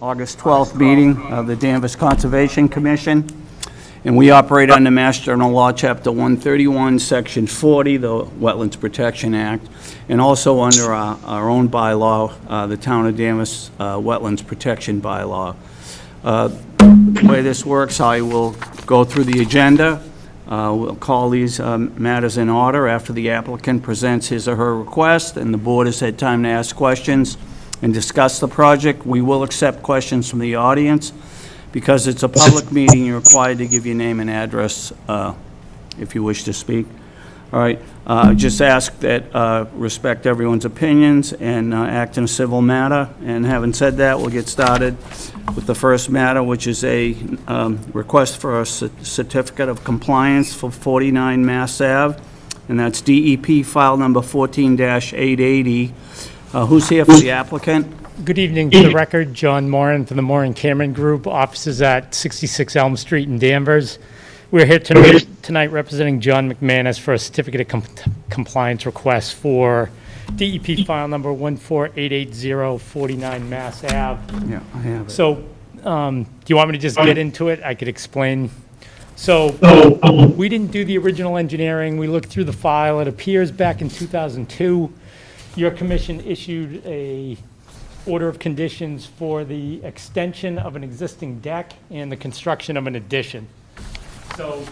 August 12th meeting of the Danvers Conservation Commission. And we operate under Mass General Law, Chapter 131, Section 40, the Wetlands Protection Act, and also under our own bylaw, the Town of Danvers Wetlands Protection Bylaw. The way this works, I will go through the agenda. We'll call these matters in order after the applicant presents his or her request and the board has had time to ask questions and discuss the project. We will accept questions from the audience. Because it's a public meeting, you're required to give your name and address if you wish to speak. All right, just ask that respect everyone's opinions and act in a civil manner. And having said that, we'll get started with the first matter, which is a request for a certificate of compliance for 49 Mass Ave, and that's DEP file number 14-880. Who's here for the applicant? Good evening. For the record, John Moran from the Moran Cameron Group, offices at 66 Elm Street in Danvers. We're here tonight representing John McManus for a certificate of compliance request for DEP file number 14880, 49 Mass Ave. Yeah, I have it. So, do you want me to just get into it? I could explain. So, we didn't do the original engineering. We looked through the file. It appears back in 2002, your commission issued a order of conditions for the extension of an existing deck and the construction of an addition. So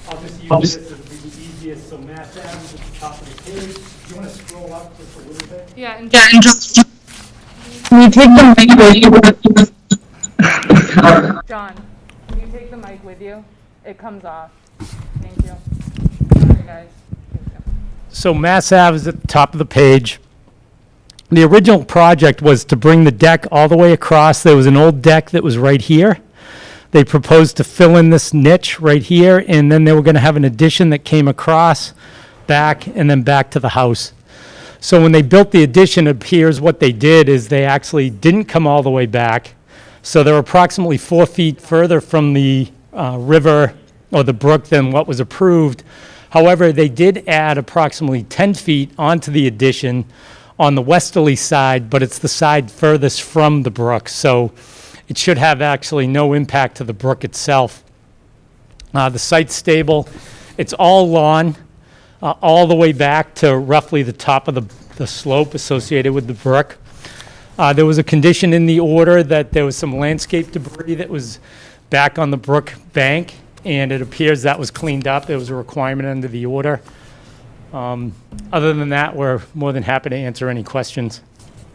I'll just use this as the easiest. So Mass Ave is at the top of the page. Do you want to scroll up just a little bit? Yeah, and just can you take the mic with you? John, can you take the mic with you? It comes off. Thank you. Sorry, guys. So Mass Ave is at the top of the page. The original project was to bring the deck all the way across. There was an old deck that was right here. They proposed to fill in this niche right here, and then they were going to have an addition that came across, back, and then back to the house. So when they built the addition, it appears what they did is they actually didn't come all the way back. So they're approximately 4 feet further from the river or the brook than what was approved. However, they did add approximately 10 feet onto the addition on the westerly side, but it's the side furthest from the brook, so it should have actually no impact to the brook itself. The site's stable. It's all lawn, all the way back to roughly the top of the slope associated with the brook. There was a condition in the order that there was some landscape debris that was back on the brook bank, and it appears that was cleaned up. There was a requirement under the order. Other than that, we're more than happy to answer any questions.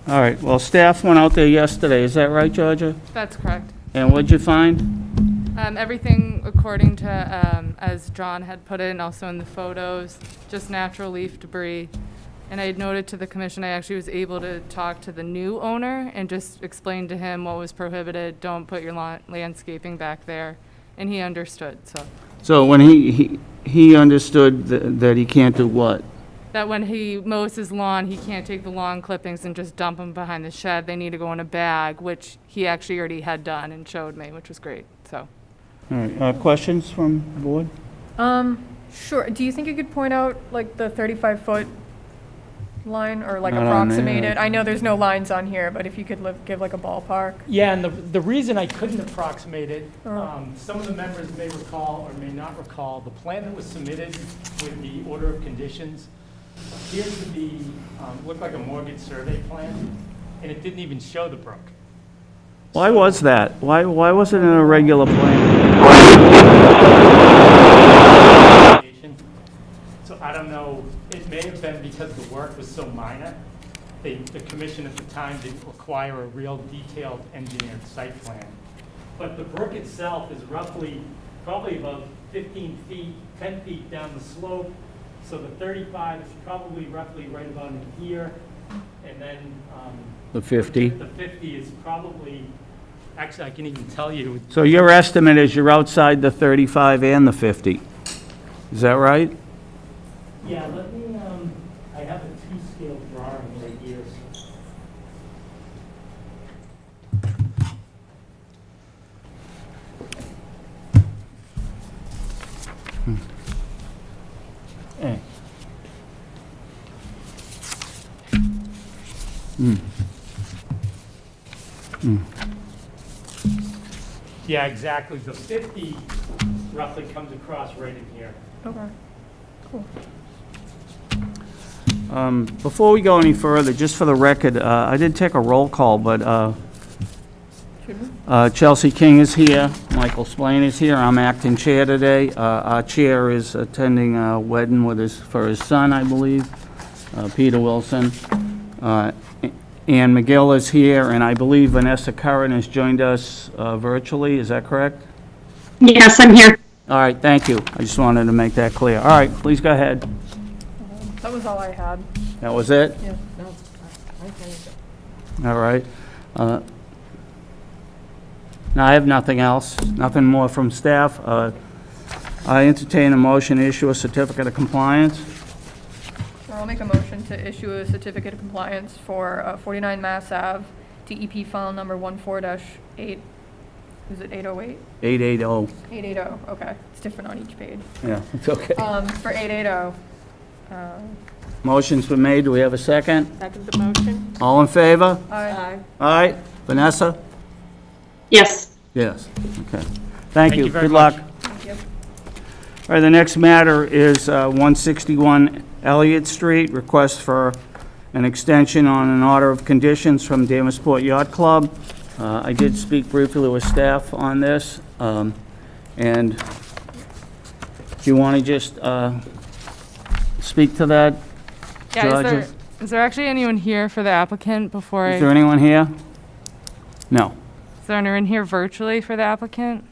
All right, well, staff went out there yesterday, is that right, Georgia? That's correct. And what'd you find? Everything according to, as John had put it, and also in the photos, just natural leaf debris. And I had noted to the commission, I actually was able to talk to the new owner and just explain to him what was prohibited. Don't put your landscaping back there. And he understood, so. So when he understood that he can't do what? That when he mows his lawn, he can't take the lawn clippings and just dump them behind the shed. They need to go in a bag, which he actually already had done and showed me, which was great, so. All right, questions from the board? Sure. Do you think you could point out like the 35-foot line or like Not on there. approximate it? I know there's no lines on here, but if you could give like a ballpark. Yeah, and the reason I couldn't approximate it, Oh. some of the members may recall or may not recall, the plan that was submitted with the order of conditions appeared to be, looked like a mortgage survey plan, and it didn't even show the brook. Why was that? Why wasn't it a regular plan? So I don't know, it may have been because the work was so minor. The commission at the time didn't require a real detailed engineered site plan. But the brook itself is roughly, probably about 15 feet, 10 feet down the slope. So the 35 is probably roughly right about in here. And then The 50? the 50 is probably, actually I can even tell you. So your estimate is you're outside the 35 and the 50? Is that right? Yeah, let me, I have a 2-scale drawing right here. Hey. Yeah, exactly. The 50 roughly comes across right in here. Okay, cool. Before we go any further, just for the record, I did take a roll call, but Should we? Chelsea King is here, Michael Splain is here, I'm acting chair today. Our chair is attending a wedding for his son, I believe, Peter Wilson. Ann McGill is here, and I believe Vanessa Curran has joined us virtually, is that correct? Yes, I'm here. All right, thank you. I just wanted to make that clear. All right, please go ahead. That was all I had. That was it? Yeah. All right. No, I have nothing else, nothing more from staff. I entertain a motion to issue a certificate of compliance. I'll make a motion to issue a certificate of compliance for 49 Mass Ave, DEP file number 14-8, is it 808? 880. 880, okay. It's different on each page. Yeah, it's okay. For 880. Motion's been made. Do we have a second? Second the motion? All in favor? Aye. All right. Vanessa? Yes. Yes. Okay. Thank you. very Good luck. much. Thank you. All right, the next matter is 161 Elliott Street, request for an extension on an order of conditions from Davenport Yacht Club. I did speak briefly with staff on this, and do you want to just speak to that, Yeah, Georgia? is there actually anyone here for the applicant before Is there anyone here? No. is there anyone here virtually for the applicant?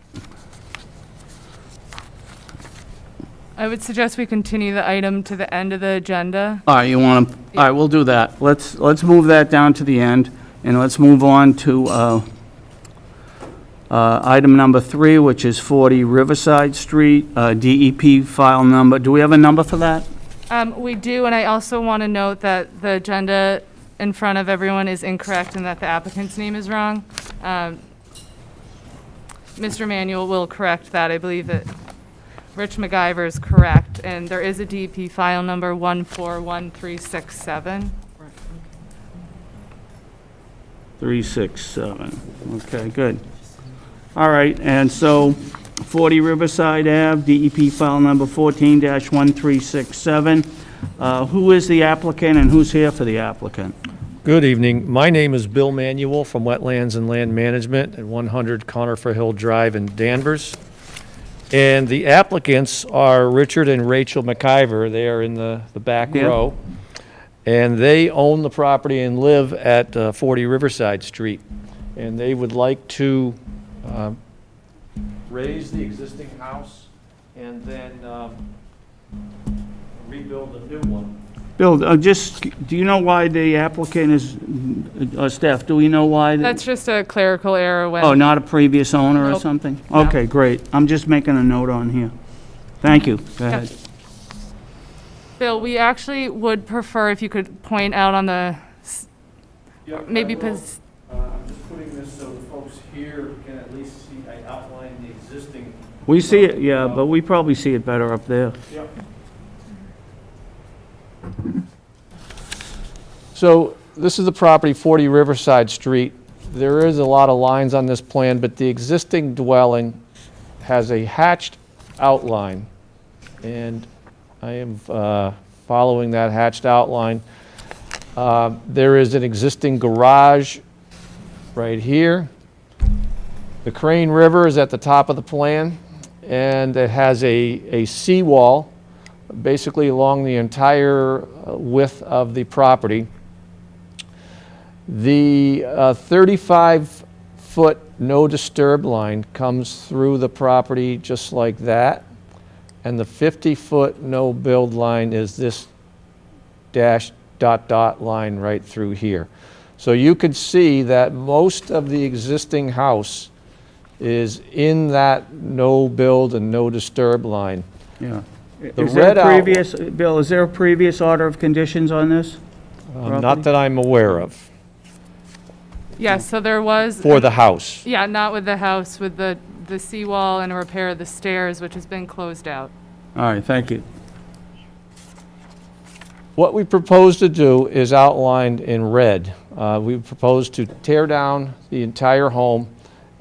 I would suggest we continue the item to the end of the agenda. All right, you want to, all right, we'll do that. Let's move that down to the end, and let's move on to item number 3, which is 40 Riverside Street, DEP file number. Do we have a number for that? We do, and I also want to note that the agenda in front of everyone is incorrect and that the applicant's name is wrong. Mr. Manuel will correct that. I believe that Rich MacGyver is correct, and there is a DEP file number 141367. 367. Okay, good. All right, and so 40 Riverside Ave, DEP file number 14-1367. Who is the applicant and who's here for the applicant? Good evening. My name is Bill Manuel from Wetlands and Land Management at 100 Conifer Hill Drive in Danvers. And the applicants are Richard and Rachel MacIver. They are in the back Yeah. row. And they own the property and live at 40 Riverside Street. And they would like to raise the existing house and then rebuild a new one. Bill, just, do you know why the applicant is, staff, do we know why? That's just a clerical error when. Oh, not a previous owner or Nope. something? No. Okay, great. I'm just making a note on here. Thank you. Go ahead. Bill, we actually would prefer if you could point out on the, maybe I'm just putting this so the folks here can at least see, I outlined the existing. We see it, yeah, but we probably see it better up there. Yep. So this is the property, 40 Riverside Street. There is a lot of lines on this plan, but the existing dwelling has a hatched outline. And I am following that hatched outline. There is an existing garage right here. The Crane River is at the top of the plan, and it has a seawall basically along the entire width of the property. The 35-foot no disturb line comes through the property just like that, and the 50-foot no build line is this dash dot dot line right through here. So you could see that most of the existing house is in that no build and no disturb line. Yeah. The Is there red a previous, Bill, is there a previous order of conditions on this? Property? Not that I'm aware of, yes, so there was. for the house. Yeah, not with the house, with the seawall and a repair of the stairs, which has been closed out. All right, thank you. What we propose to do is outlined in red. We propose to tear down the entire home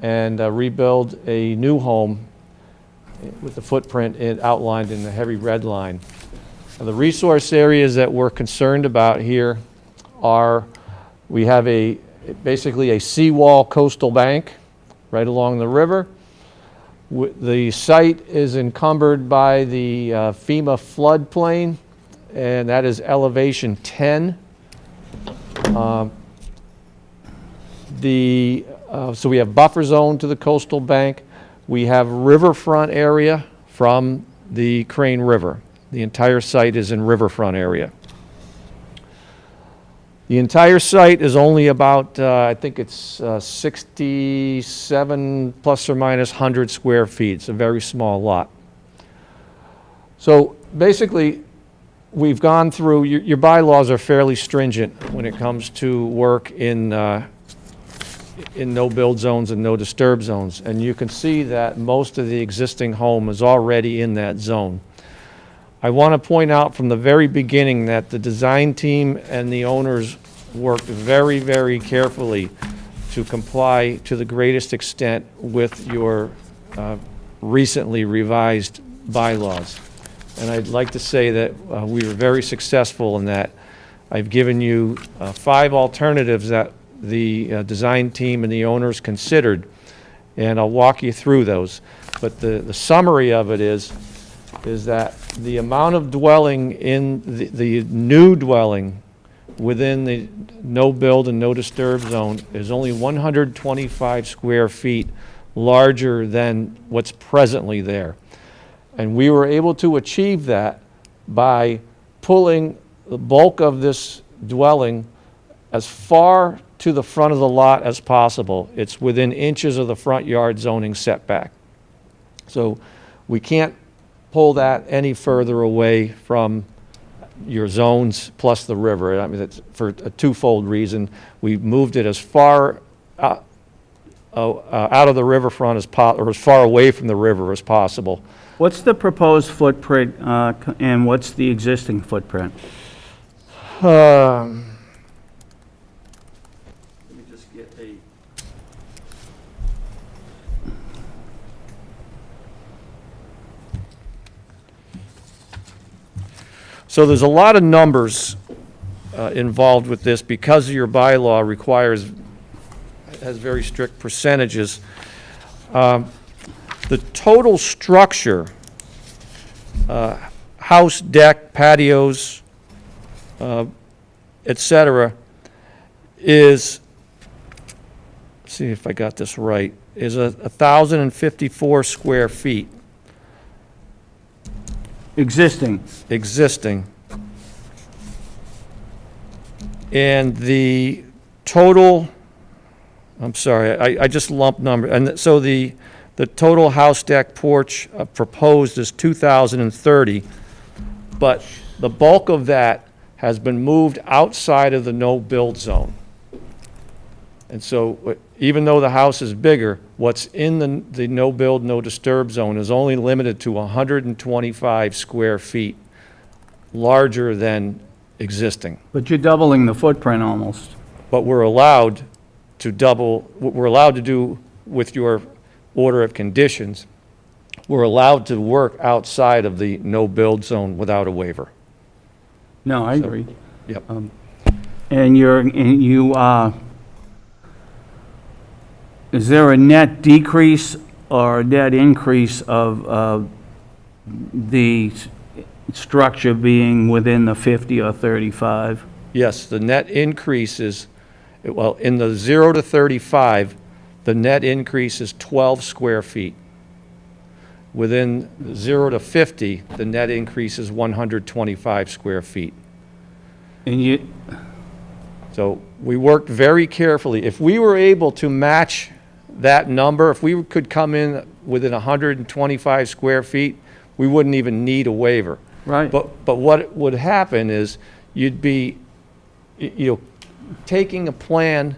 and rebuild a new home with the footprint outlined in the heavy red line. Now, the resource areas that we're concerned about here are, we have basically a seawall coastal bank right along the river. The site is encumbered by the FEMA floodplain, and that is elevation 10. So we have buffer zone to the coastal bank. We have riverfront area from the Crane River. The entire site is in riverfront area. The entire site is only about, I think it's 67 plus or minus 100 square feet. It's a very small lot. So basically, we've gone through, your bylaws are fairly stringent when it comes to work in no-build zones and no-disturb zones. And you can see that most of the existing home is already in that zone. I want to point out from the very beginning that the design team and the owners worked very, very carefully to comply to the greatest extent with your recently revised bylaws. And I'd like to say that we were very successful in that. I've given you 5 alternatives that the design team and the owners considered, and I'll walk you through those. But the summary of it is that the amount of dwelling in the new dwelling within the no-build and no-disturb zone is only 125 square feet larger than what's presently there. And we were able to achieve that by pulling the bulk of this dwelling as far to the front of the lot as possible. It's within inches of the front yard zoning setback. So we can't pull that any further away from your zones plus the river. I mean, it's for a twofold reason. We moved it as far out of the riverfront as or as far away from the river as possible. What's the proposed footprint, and what's the existing footprint? Let me just get a... So there's a lot of numbers involved with this because your bylaw has very strict percentages. The total structure, house, deck, patios, et cetera, is, let's see if I got this right, is 1,054 square feet Existing. existing. And the total, I'm sorry, I just lumped number, and so the total house, deck, porch proposed is 2,030, but the bulk of that has been moved outside of the no-build zone. And so even though the house is bigger, what's in the no-build, no-disturb zone is only limited to 125 square feet larger than existing. But you're doubling the footprint almost. But we're allowed to double, what we're allowed to do with your order of conditions, we're allowed to work outside of the no-build zone without a waiver. No, I agree. Yep. And is there a net decrease or a net increase of the structure being within the 50 or 35? Yes, the net increase is, well, in the 0 to 35, the net increase is 12 square feet. Within 0 to 50, the net increase is 125 square feet. And So we worked very carefully. If we were able to match that number, if we could come in within 125 square feet, we wouldn't even need a waiver. right. But what would happen is you'd be, taking a plan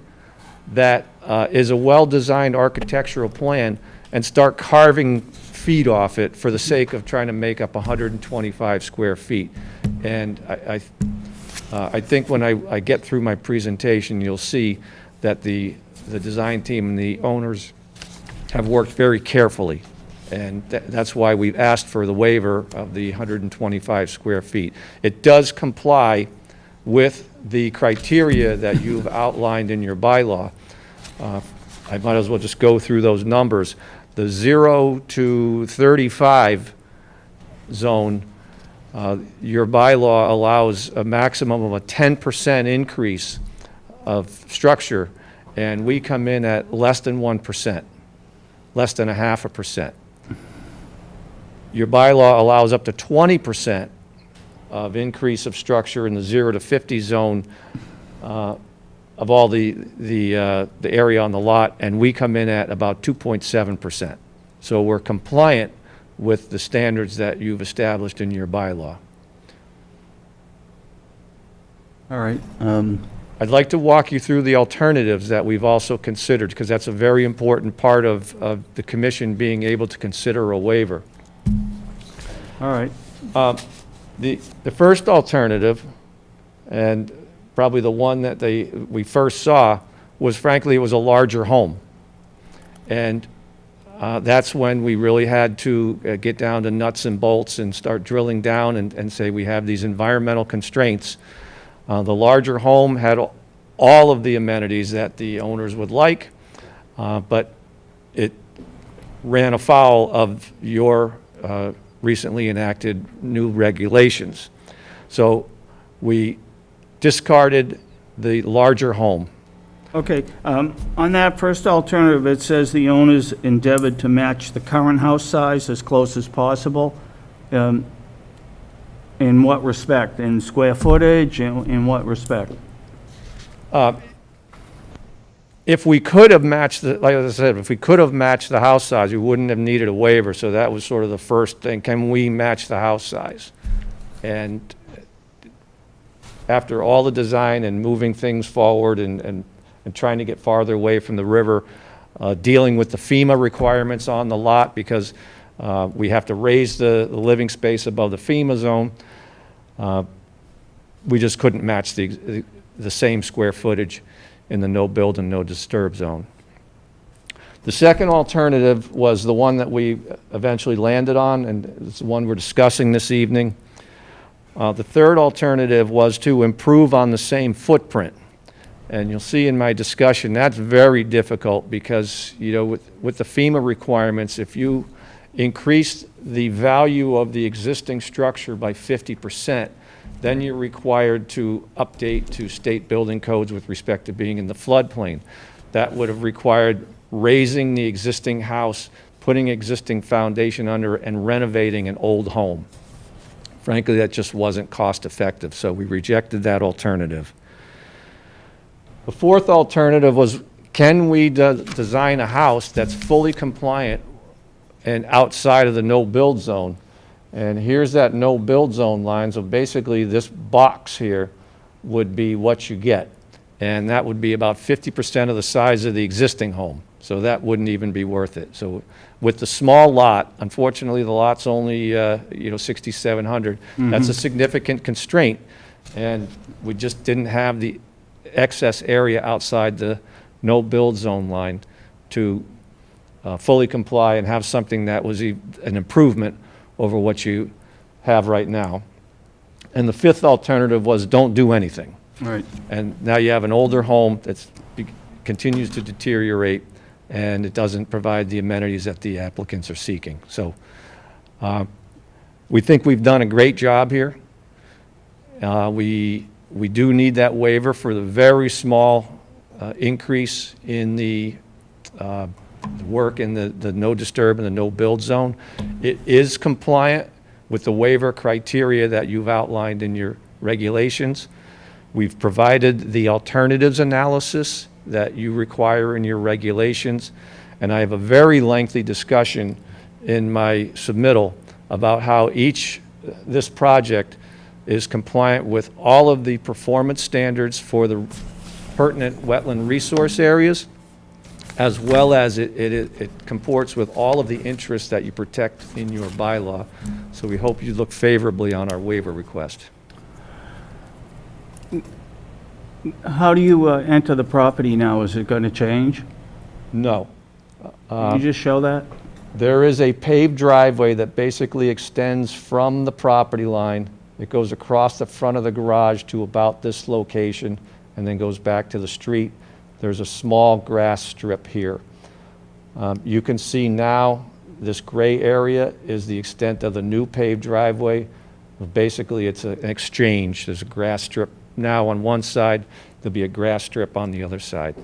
that is a well-designed architectural plan and start carving feet off it for the sake of trying to make up 125 square feet. And I think when I get through my presentation, you'll see that the design team and the owners have worked very carefully, and that's why we've asked for the waiver of the 125 square feet. It does comply with the criteria that you've outlined in your bylaw. I might as well just go through those numbers. The 0 to 35 zone, your bylaw allows a maximum of a 10% increase of structure, and we come in at less than 1%, less than 0.5%. Your bylaw allows up to 20% of increase of structure in the 0 to 50 zone of all the area on the lot, and we come in at about 2.7%. So we're compliant with the standards that you've established in your bylaw. All right. I'd like to walk you through the alternatives that we've also considered, because that's a very important part of the commission being able to consider a waiver. All right. The first alternative, and probably the one that we first saw, was frankly, it was a larger home. And that's when we really had to get down to nuts and bolts and start drilling down and say we have these environmental constraints. The larger home had all of the amenities that the owners would like, but it ran afoul of your recently enacted new regulations. So we discarded the larger home. Okay, on that first alternative, it says the owners endeavored to match the current house size as close as possible. In what respect? In square footage? In what respect? If we could have matched, like I said, if we could have matched the house size, we wouldn't have needed a waiver. So that was sort of the first thing. Can we match the house size? And after all the design and moving things forward and trying to get farther away from the river, dealing with the FEMA requirements on the lot, because we have to raise the living space above the FEMA zone, we just couldn't match the same square footage in the no build and no disturb zone. The second alternative was the one that we eventually landed on, and it's the one we're discussing this evening. The third alternative was to improve on the same footprint. And you'll see in my discussion, that's very difficult because, you know, with the FEMA requirements, if you increase the value of the existing structure by 50%, then you're required to update to state building codes with respect to being in the floodplain. That would have required raising the existing house, putting existing foundation under, and renovating an old home. Frankly, that just wasn't cost effective, so we rejected that alternative. The fourth alternative was, can we design a house that's fully compliant and outside of the no-build zone? And here's that no-build zone line. So basically, this box here would be what you get. And that would be about 50% of the size of the existing home. So that wouldn't even be worth it. So with the small lot, unfortunately, the lot's only 6,700. That's a significant constraint. And we just didn't have the excess area outside the no-build zone line to fully comply and have something that was an improvement over what you have right now. And the fifth alternative was don't do anything. Right. And now you have an older home that continues to deteriorate, and it doesn't provide the amenities that the applicants are seeking. So we think we've done a great job here. We do need that waiver for the very small increase in the work in the no disturb and the no build zone. It is compliant with the waiver criteria that you've outlined in your regulations. We've provided the alternatives analysis that you require in your regulations, and I have a very lengthy discussion in my submittal about how this project is compliant with all of the performance standards for the pertinent wetland resource areas, as well as it comports with all of the interests that you protect in your bylaw. So we hope you look favorably on our waiver request. How do you enter the property now? Is it going to change? No. Can you just show that? There is a paved driveway that basically extends from the property line. It goes across the front of the garage to about this location and then goes back to the street. There's a small grass strip here. You can see now this gray area is the extent of the new paved driveway. Basically, it's an exchange. There's a grass strip now on one side. There'll be a grass strip on the other side.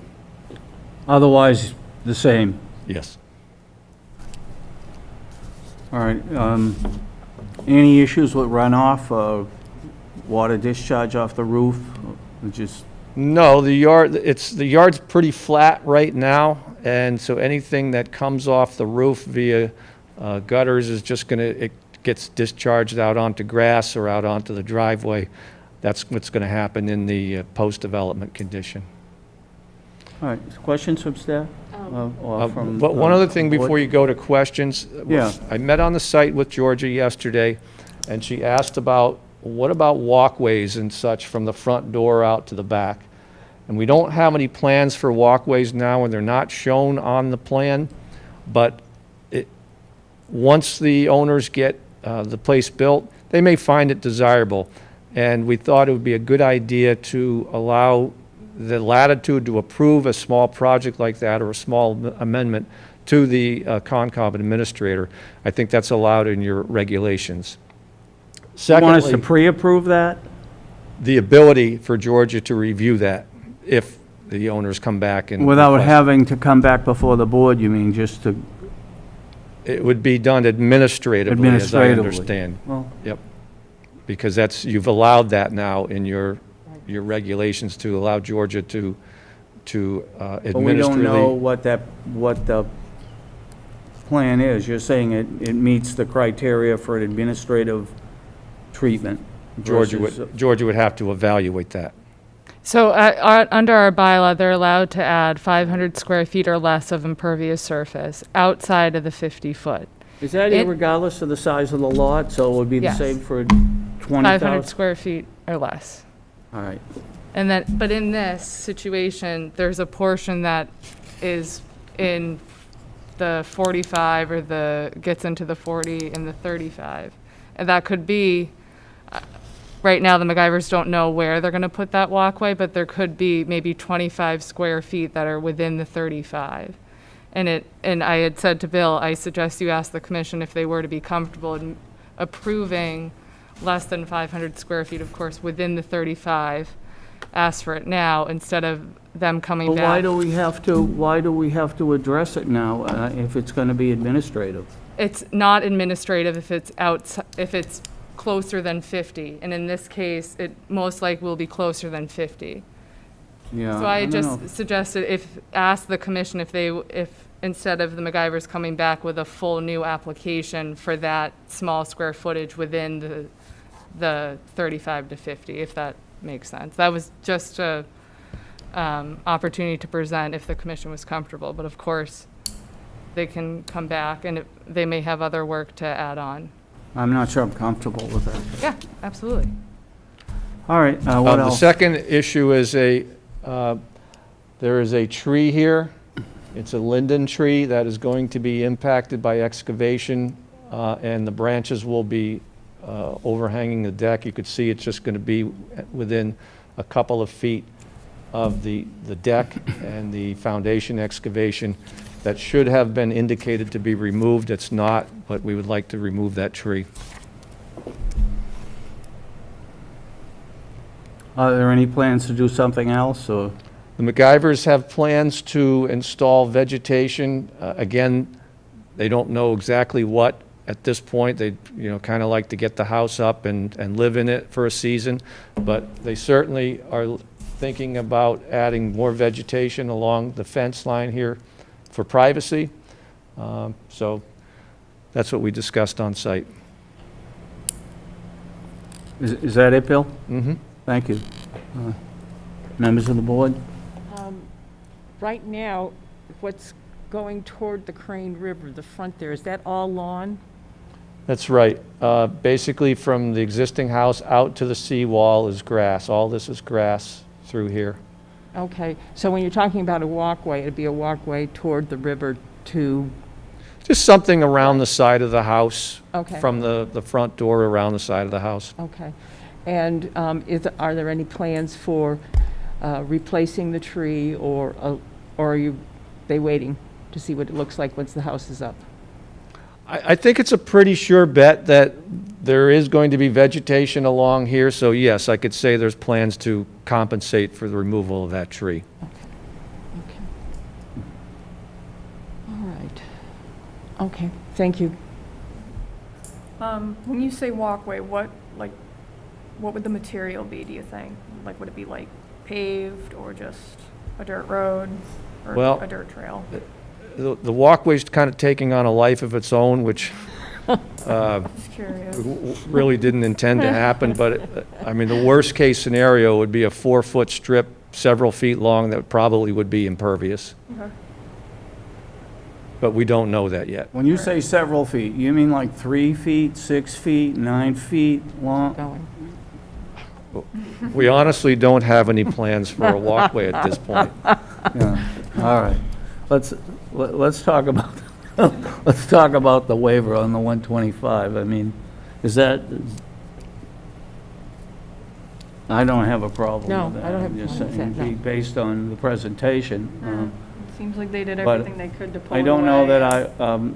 Otherwise, the same. Yes. All right. Any issues with runoff, water discharge off the roof? Just No, the yard's pretty flat right now, and so anything that comes off the roof via gutters is just it gets discharged out onto grass or out onto the driveway. That's what's going to happen in the post-development condition. all right. Questions from staff? Or from, But one other thing board? before you go to questions. Yeah. I met on the site with Georgia yesterday, and she asked about, what about walkways and such from the front door out to the back? And we don't have any plans for walkways now, and they're not shown on the plan, but once the owners get the place built, they may find it desirable. And we thought it would be a good idea to allow the latitude to approve a small project like that or a small amendment to the Concom administrator. I think that's allowed in your regulations. You want us to Secondly, pre-approve that? the ability for Georgia to review that if the owners come back and Without request. having to come back before the board, you mean, just to, It would be done administratively, as I Administratively. understand. well, Yep. Because you've allowed that now in your regulations to allow Georgia to but we don't know administratively. what the plan is. You're saying it meets the criteria for an administrative treatment Georgia versus- would have to evaluate that. So under our bylaw, they're allowed to add 500 square feet or less of impervious surface outside of the 50-foot. Is that It- regardless of the size of the lot, so it would be the Yes. same for 500 20,000? square feet or less. All right. And then, but in this situation, there's a portion that is in the 45 or gets into the 40 and the 35. And that could be, right now, the MacGyvers don't know where they're going to put that walkway, but there could be maybe 25 square feet that are within the 35. And I had said to Bill, I suggest you ask the commission if they were to be comfortable in approving less than 500 square feet, of course, within the 35, ask for it now instead of them coming Well, back. why do we have to address it now if it's going to be administrative? It's not administrative if it's closer than 50, and in this case, it most likely will be closer than 50. Yeah. So I don't know. just suggested ask the commission if instead of the MacGyvers coming back with a full new application for that small square footage within the 35 to 50, if that makes sense. That was just a opportunity to present if the commission was comfortable, but of course, they can come back and they may have other work to add on. I'm not sure I'm comfortable with that. Yeah, absolutely. All right, what The else? second issue is there is a tree here. It's a linden tree that is going to be impacted by excavation, and the branches will be overhanging the deck. You could see it's just going to be within a couple of feet of the deck and the foundation excavation. That should have been indicated to be removed. It's not, but we would like to remove that tree. Are there any plans to do something else, or? The MacGyvers have plans to install vegetation. Again, they don't know exactly what at this point. They, kind of like to get the house up and live in it for a season. But they certainly are thinking about adding more vegetation along the fence line here for privacy. So that's what we discussed on site. Is that it, Bill? Mm-hmm. Thank you. Members of the board? Right now, what's going toward the Crane River, the front there, is that all lawn? That's right. Basically, from the existing house out to the seawall is grass. All this is grass through here. Okay, so when you're talking about a walkway, it'd be a walkway toward the river to, Just something around the side of the house. Okay. From the front door around the side of the house. okay. And are there any plans for replacing the tree, or are they waiting to see what it looks like once the house is up? I think it's a pretty sure bet that there is going to be vegetation along here, so yes, I could say there's plans to compensate for the removal of that tree. Okay. All right. Okay, thank you. When you say walkway, what would the material be, do you think? Like, would it be like paved or just a dirt road or Well, a dirt trail? The walkway's kind of taking on a life of its own, which Just curious. really didn't intend to happen, but, I mean, the worst-case scenario would be a 4-foot strip several feet long that probably would be impervious, Okay. but we don't know that yet. When you say several feet, you mean like 3 feet, 6 feet, 9 feet long? Going. We honestly don't have any plans for a walkway at this point. Yeah, all right. Let's talk about, let's talk about the waiver on the 125. I mean, is that, I don't have a problem No, with that. I don't have I'm a just problem with saying, that, no. Based on the presentation. It seems like they did But everything they could to pull I it don't know away. that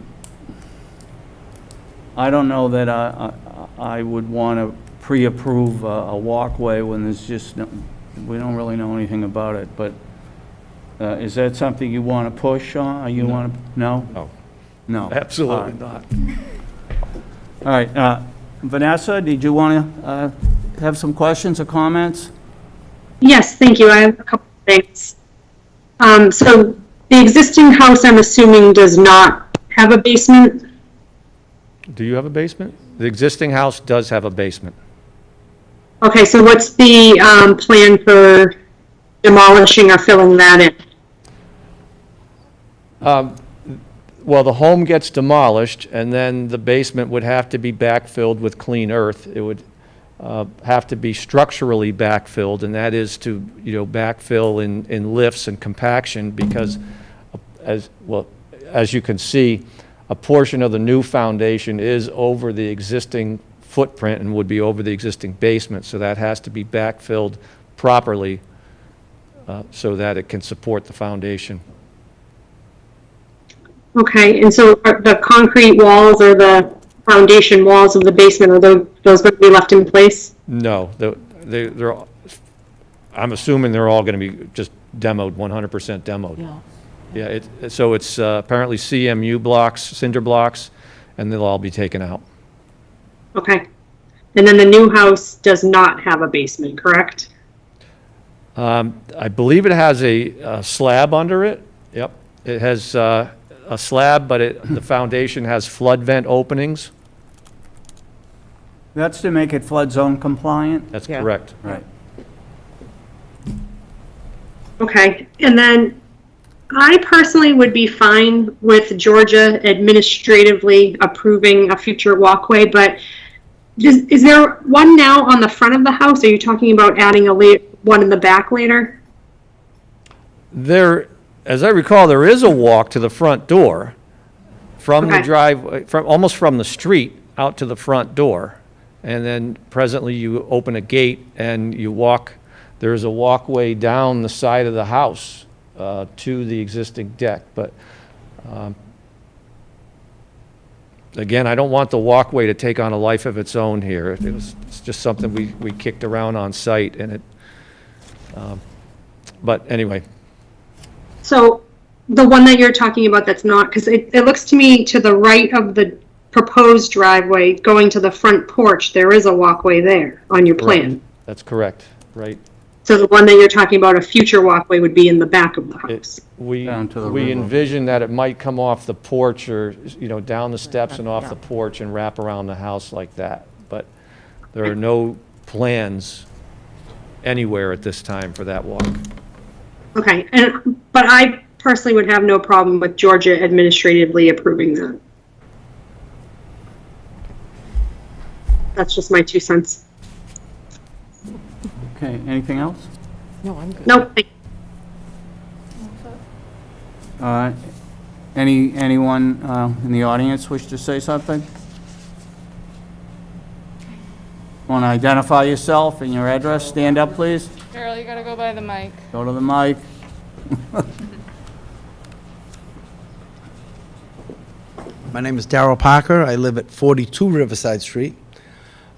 I don't know that I would want to pre-approve a walkway when there's just, we don't really know anything about it, but is that something you want to push on? Or you want to, no? No. No. Absolutely not. All right, Vanessa, did you want to have some questions or comments? Yes, thank you. I have a couple of things. So the existing house, I'm assuming, does not have a basement? Do you have a basement? The existing house does have a basement. Okay, so what's the plan for demolishing or filling that in? Well, the home gets demolished, and then the basement would have to be backfilled with clean earth. It would have to be structurally backfilled, and that is to, backfill in lifts and compaction, because as you can see, a portion of the new foundation is over the existing footprint and would be over the existing basement, so that has to be backfilled properly so that it can support the foundation. Okay, and so are the concrete walls or the foundation walls of the basement, are those going to be left in place? No, they're, I'm assuming they're all going to be just demoed, 100% demoed. Yeah. Yeah, so it's apparently CMU blocks, cinder blocks, and they'll all be taken out. Okay. And then the new house does not have a basement, correct? I believe it has a slab under it. Yep, it has a slab, but the foundation has flood vent openings. That's to make it flood zone compliant? That's Yeah. correct. Right. Okay, and then I personally would be fine with Georgia administratively approving a future walkway, but is there one now on the front of the house? Are you talking about adding one in the back later? There, as I recall, there is a walk to the front door from the Okay. driveway, almost from the street out to the front door. And then presently you open a gate and you walk, there's a walkway down the side of the house to the existing deck. But again, I don't want the walkway to take on a life of its own here. It's just something we kicked around on site, and it, but anyway. So the one that you're talking about that's not, because it looks to me to the right of the proposed driveway going to the front porch, there is a walkway there on your plan. That's correct, right? So the one that you're talking about, a future walkway, would be in the back of the house. We Down to the we river. envision that it might come off the porch or, down the steps and off the porch and wrap around the house like that. But there are no plans anywhere at this time for that walk. Okay, but I personally would have no problem with Georgia administratively approving that. That's just my 2 cents. Okay, anything else? No, I'm good. Nope. All right. Anyone in the audience wish to say something? Want to identify yourself and your address? Stand up, please. Carol, you gotta go by the mic. Go to the mic. My name is Darrell Parker. I live at 42 Riverside Street.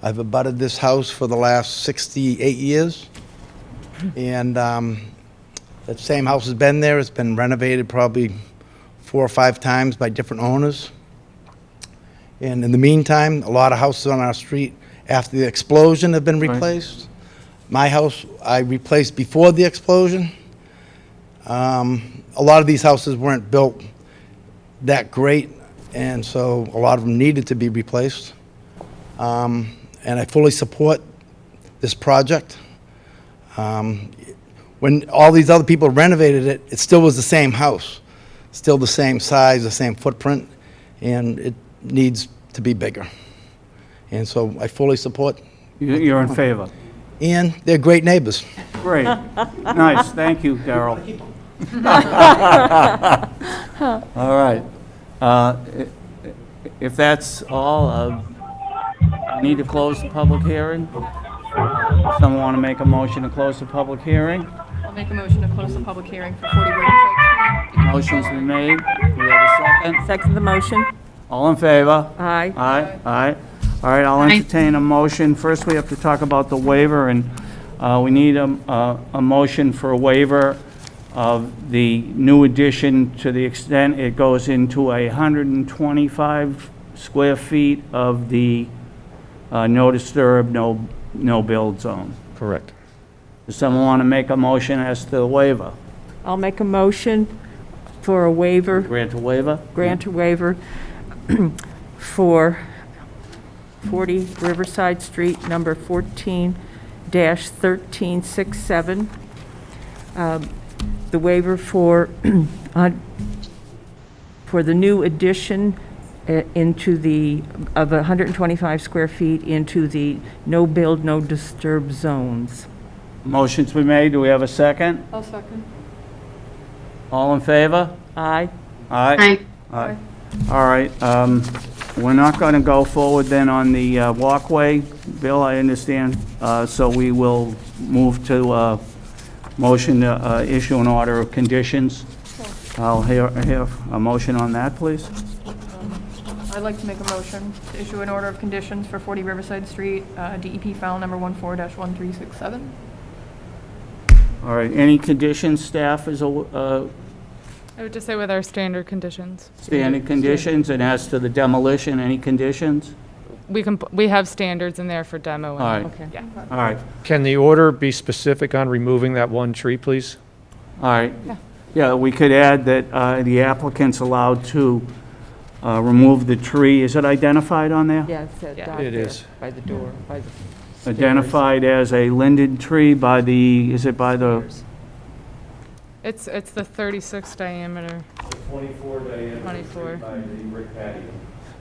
I've abutted this house for the last 68 years. And that same house has been there. It's been renovated probably 4 or 5 times by different owners. And in the meantime, a lot of houses on our street after the explosion have been Right. replaced. My house, I replaced before the explosion. A lot of these houses weren't built that great, and so a lot of them needed to be replaced. And I fully support this project. When all these other people renovated it, it still was the same house, still the same size, the same footprint, and it needs to be bigger. And so I fully support, You're in favor? and they're great neighbors. Great. Nice, thank you, Darrell. All right. If that's all, I need to close the public hearing. Someone want to make a motion to close the public hearing? I'll make a motion to close the public hearing for 40 Riverside Street. Motion's been made. Do we have a second? Second the motion? All in favor? Aye. Aye, aye. All right, I'll entertain a motion. First, we have to talk about the waiver, and we need a motion for a waiver of the new addition to the extent it goes into 125 square feet of the no disturb, no build zone. Correct. Does someone want to make a motion as to the waiver? I'll make a motion for a waiver, Grant a waiver? grant a waiver for 40 Riverside Street, number 14-1367. The waiver for the new addition into the, of 125 square feet into the no build, no disturb zones. Motion's been made. Do we have a second? I'll second. All in favor? Aye. Aye. Aye. All right, we're not going to go forward then on the walkway. Bill, I understand, so we will move to motion to issue an order of conditions. I'll hear a motion on that, please. I'd like to make a motion to issue an order of conditions for 40 Riverside Street, DEP file number 14-1367. All right, any conditions, staff, is I would just say with our standard conditions. standing conditions, and as to the demolition, any conditions? We have standards in there for demo. All right, Okay. Yeah. all right, Can the order be specific on removing that one tree, please? all right. Yeah, we could add that the applicant's allowed to remove the tree. Is it identified on there? Yeah, it's Yeah. dot It there, is. by the door, by the stairs. Identified as a linden tree by the, is it by the? It's the 36 diameter. 24 diameter. 24. By the brick patio.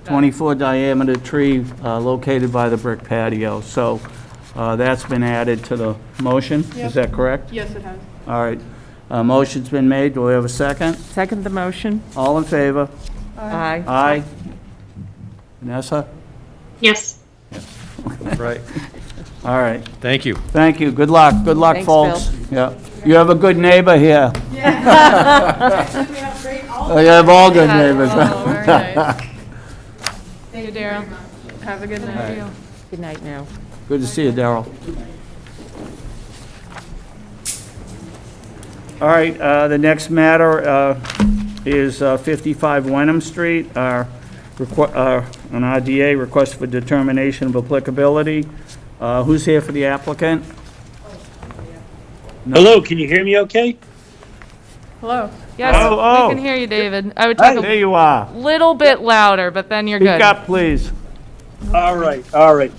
24 diameter tree located by the brick patio. So that's been added to the motion. Yep. Is that correct? Yes, it has. All right. Motion's been made. Do we have a second? Second the motion? All in favor? Aye. Aye. Vanessa? Yes. Right. All right. Thank you. Thank you. Good luck. Good luck, Thanks, folks. Yeah. You have a good neighbor here. Oh, you have all good neighbors. Oh, very nice. Thank you, Daryl. Have a good night. Thank you. Good night now. Good to see you, Darrell. All right, the next matter is 55 Wenham Street, an RDA, request for determination of applicability. Who's here for the applicant? Hello, can you hear me okay? Hello. Yes, Oh, we can hear you, David. I would talk There a you are. little bit louder, but then you're Speak good. up, please. All right, all right.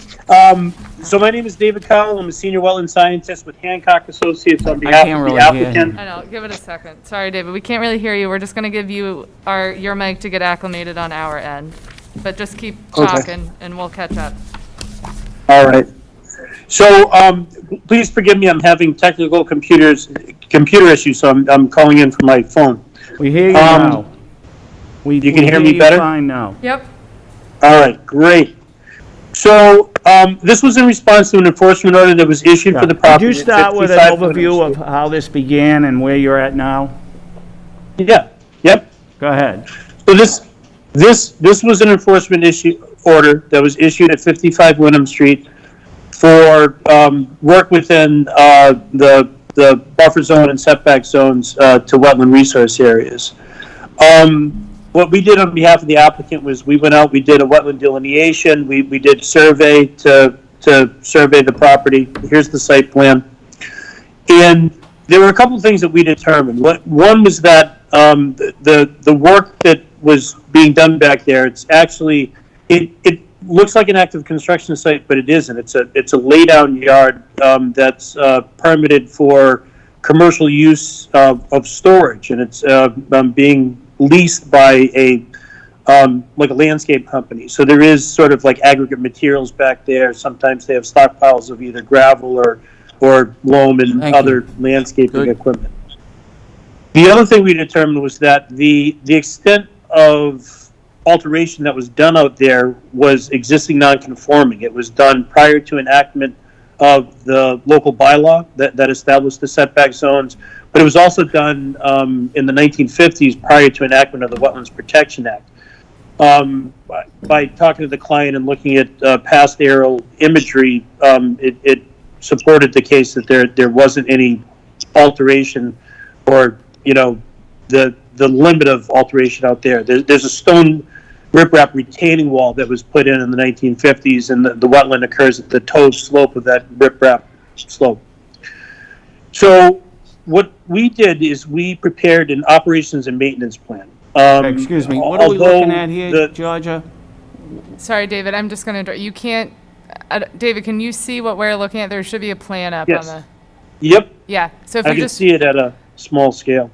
So my name is David Cowell. I'm a senior wetland scientist with Hancock Associates on behalf can't of really the hear applicant. I know, give it a second. Sorry, David, we can't really hear you. We're just gonna give you your mic to get acclimated on our end. But just keep Okay. talking and we'll catch up. All right. So please forgive me. I'm having technical computer issues, so I'm calling in from my phone. We hear you now. You can hear me you better? fine now. Yep. All right, great. So, this was in response to an enforcement order that was issued for the Could property. you at start with an 55 overview Williams of how this began and where you're at now? Street. Yeah, yep. Go ahead. So this was an enforcement order that was issued at 55 Wyndham Street for work within the buffer zone and setback zones to wetland resource areas. What we did on behalf of the applicant was we went out, we did a wetland delineation, we did survey to survey the property. Here's the site plan. And there were a couple of things that we determined. One was that the work that was being done back there, it's actually, it looks like an active construction site, but it isn't. It's a laydown yard that's permitted for commercial use of storage, and it's being leased by like a landscape company. So there is sort of like aggregate materials back there. Sometimes they have stockpiles of either gravel or loam and Thank you. other landscaping Good. equipment. The other thing we determined was that the extent of alteration that was done out there was existing non-conforming. It was done prior to enactment of the local bylaw that established the setback zones, but it was also done in the 1950s prior to enactment of the Wetlands Protection Act. By talking to the client and looking at past aerial imagery, it supported the case that there wasn't any alteration or, the limit of alteration out there. There's a stone riprap retaining wall that was put in the 1950s, and the wetland occurs at the toe slope of that riprap slope. So what we did is we prepared an operations and maintenance plan. Excuse me, what are we although looking at here, Georgia? Sorry, David, I'm just going to, you can't, David, can you see what we're looking at? There should be a plan up on Yes. the, Yep, yeah. So if I you can just, see it at a small scale.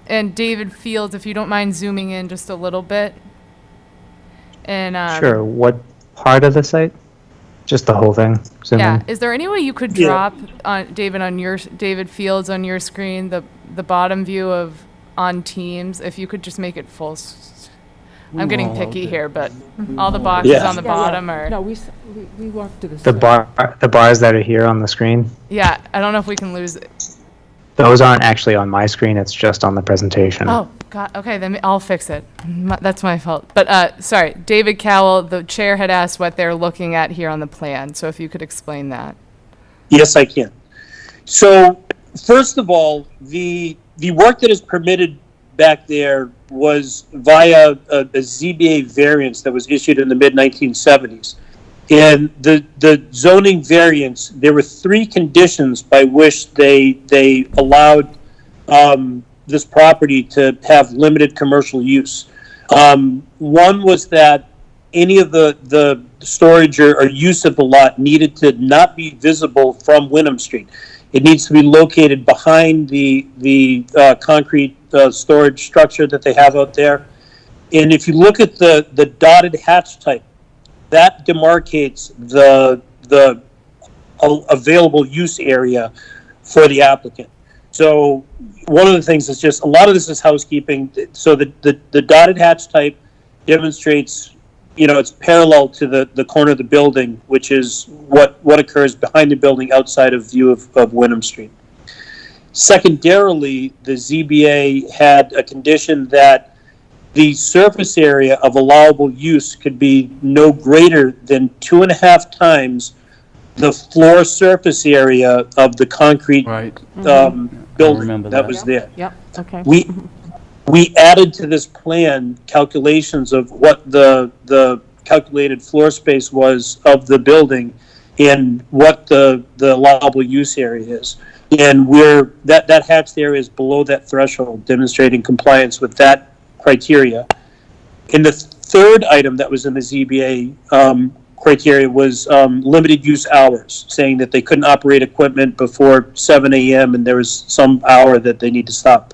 and David Fields, if you don't mind zooming in just a little bit. And, Sure. What part of the site? Just the whole thing? Zoom yeah, in? is there any way you could Yeah. drop on David Fields on your screen, the bottom view of on Teams, if you could just make it full. I'm getting all picky out here, but all the boxes Yeah. on the bottom are, No, we walked to the The side. the bars that are here on the screen, yeah, I don't know if we can lose it. those aren't actually on my screen, it's just on the presentation. Oh, God, okay, then I'll fix it. That's my fault. But, sorry, David Cowell, the chair had asked what they're looking at here on the plan, so if you could explain that. Yes, I can. So, first of all, the work that is permitted back there was via a ZBA variance that was issued in the mid-1970s. And the zoning variance, there were three conditions by which they allowed this property to have limited commercial use. One was that any of the storage or use of the lot needed to not be visible from Wyndham Street. It needs to be located behind the concrete storage structure that they have out there. And if you look at the dotted hatch type, that demarcates the available use area for the applicant. So one of the things is just, a lot of this is housekeeping. So the dotted hatch type demonstrates, it's parallel to the corner of the building, which is what occurs behind the building outside of view of Wyndham Street. Secondarily, the ZBA had a condition that the surface area of allowable use could be no greater than 2.5 times the floor surface area of the concrete Right. building remember that that. was there. Yep, okay. We added to this plan calculations of what the calculated floor space was of the building and what the allowable use area is. And that hatched area is below that threshold, demonstrating compliance with that criteria. And the third item that was in the ZBA criteria was limited use hours, saying that they couldn't operate equipment before 7 a.m. and there was some hour that they need to stop.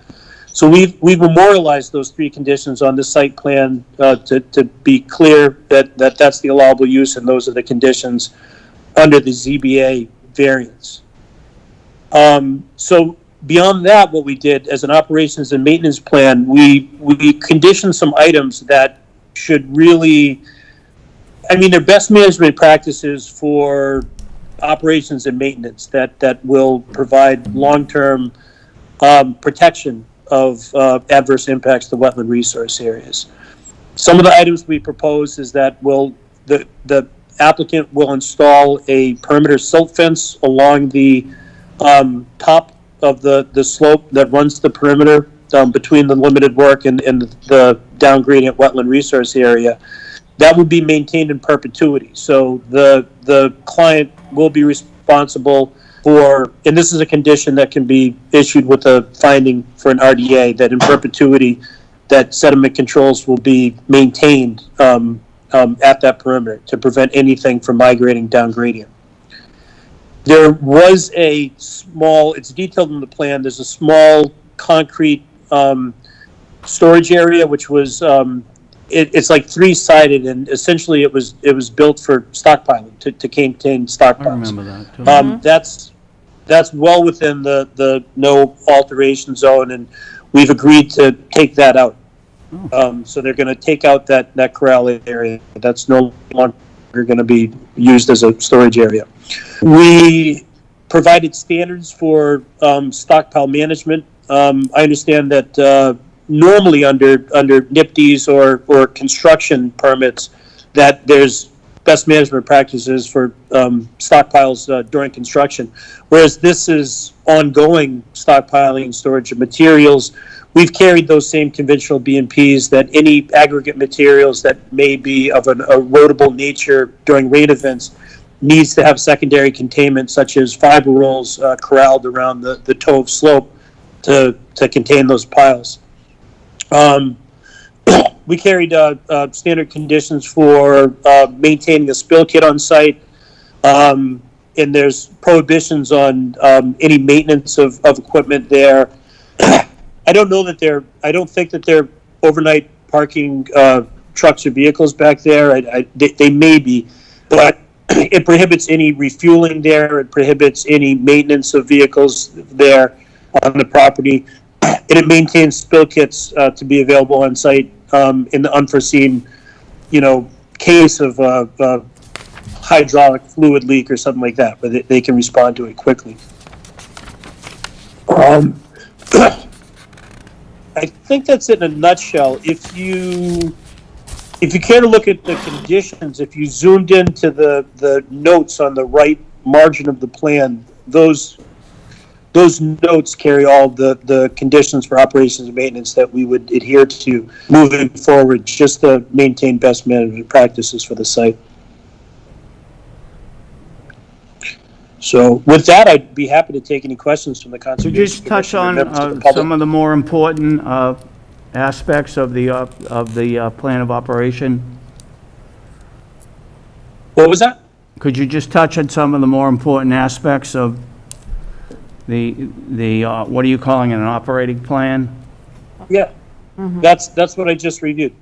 So we've memorialized those three conditions on the site plan to be clear that that's the allowable use and those are the conditions under the ZBA variance. So Beyond that, what we did as an operations and maintenance plan, we conditioned some items that should really, I mean, they're best management practices for operations and maintenance that will provide long-term protection of adverse impacts to wetland resource areas. Some of the items we propose is that the applicant will install a perimeter silt fence along the top of the slope that runs the perimeter between the limited work and the down gradient wetland resource area. That would be maintained in perpetuity. So the client will be responsible for, and this is a condition that can be issued with a finding for an RDA, that in perpetuity, that sediment controls will be maintained at that perimeter to prevent anything from migrating down gradient. There was a small, it's detailed in the plan, there's a small concrete storage area, which was, it's like three-sided, and essentially it was built for stockpiling, to contain stockpiles. I remember that, too. That's well within the no alteration zone, and we've agreed to take that out. So they're gonna take out that corral area. That's no longer gonna be used as a storage area. We provided standards for stockpile management. I understand that normally under NIPDs or construction permits, that there's best management practices for stockpiles during construction, whereas this is ongoing stockpiling and storage of materials. We've carried those same conventional B&Ps, that any aggregate materials that may be of an erodible nature during rain events needs to have secondary containment, such as fiber rolls corralled around the toe of slope to contain those piles. We carried standard conditions for maintaining a spill kit on site, and there's prohibitions on any maintenance of equipment there. I don't think that they're overnight parking trucks or vehicles back there. They may be, but it prohibits any refueling there. It prohibits any maintenance of vehicles there on the property. And it maintains spill kits to be available on site in the unforeseen, case of hydraulic fluid leak or something like that, where they can respond to it quickly. I think that's it in a nutshell. If you care to look at the conditions, if you zoomed into the notes on the right margin of the plan, those notes carry all the conditions for operations and maintenance that we would adhere to moving forward, just to maintain best management practices for the site. So with that, I'd be happy to take any questions from the Could Conservation you just touch Commission or on members of the public. some of the more important aspects of the plan of operation? What was that? Could you just touch on some of the more important aspects of the what are you calling it, an operating plan? Yeah, that's what I just reviewed.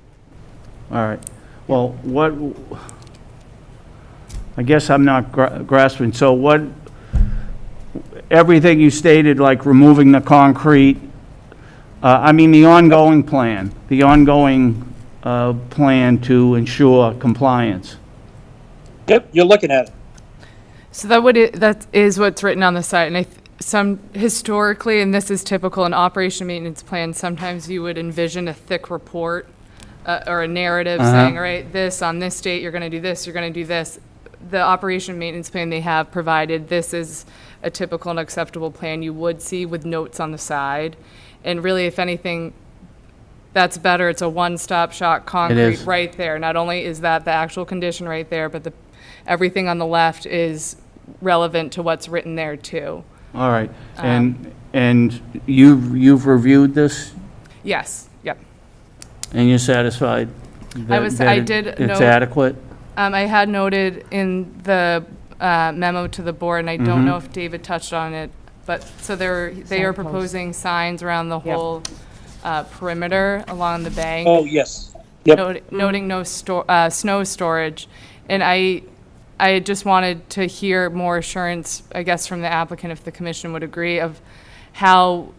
All right. Well, I guess I'm not grasping. So everything you stated, like removing the concrete, the ongoing plan, to ensure compliance. Yep, you're looking at it. So that is what's written on the site, and some historically, and this is typical in operation maintenance plans, sometimes you would envision a thick report or a narrative saying, all right, this on this date, you're going to do this, you're going to do this. The operation maintenance plan they have provided, this is a typical and acceptable plan you would see with notes on the side. And really, if anything, that's better. It's a one-stop shop concrete right there. Not only is that the actual condition right there, but everything on the left is relevant to what's written there too. All right. And you've reviewed this, Yes, yep. and you're satisfied it's adequate? I had noted in the memo to the board, and I don't know if David touched on it, but so they are proposing signs around the whole perimeter along the bank. Oh, yes. Yep. Noting no snow storage. And I just wanted to hear more assurance, I guess, from the applicant, if the commission would agree, of how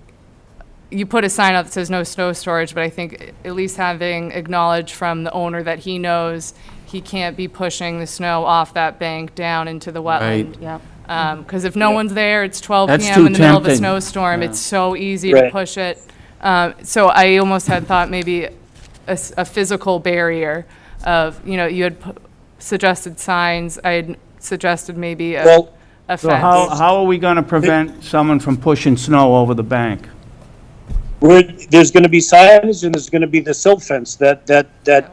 you put a sign out that says no snow storage, but I think at least having acknowledged from the owner that he knows he can't be pushing the snow off that bank down into the wetland. Yeah. Because if no one's there, it's 12 That's PM too in the middle of a tempting. snowstorm, Yeah. it's so easy to Right. push it. So I almost had thought maybe a physical barrier of, you had suggested signs, I had suggested maybe a Well, So how fence. are we going to prevent someone from pushing snow over the bank? there's going to be signage, and there's going to be the silt fence that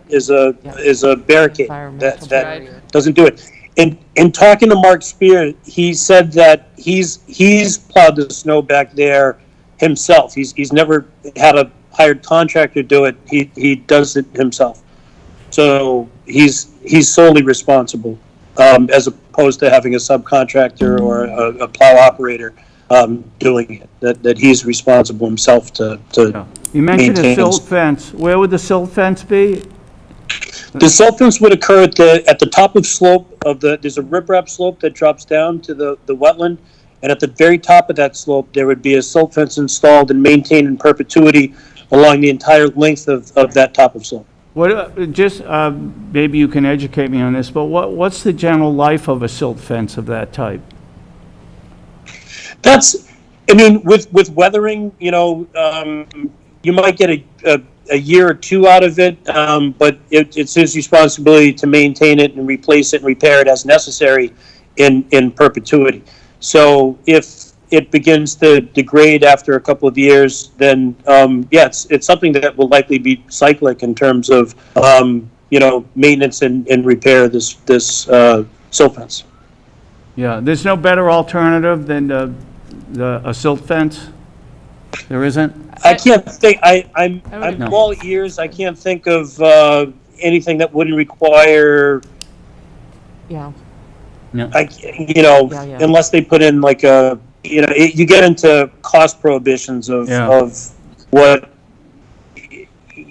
is a barricade Environmental that barrier. doesn't do it. In talking to Mark Spear, he said that he's plowed the snow back there himself. He's never had a hired contractor do it. He does it himself. So he's solely responsible, as opposed to having a subcontractor or a plow operator doing it. That he's responsible himself to You mentioned a maintain. silt fence. Where would the silt fence be? The silt fence would occur at the top of slope of there's a riprap slope that drops down to the wetland, and at the very top of that slope, there would be a silt fence installed and maintained in perpetuity along the entire length of that top of slope. Maybe you can educate me on this, but what's the general life of a silt fence of that type? With weathering, you might get a year or two out of it, but it's his responsibility to maintain it and replace it and repair it as necessary in perpetuity. So if it begins to degrade after a couple of years, then it's something that will likely be cyclic in terms of maintenance and repair this silt fence. Yeah, there's no better alternative than a silt fence? There isn't? I can't think. I'm No. all ears. I can't think of anything that wouldn't require. Yeah. Yeah. Unless they put in like you get into cost prohibitions of what.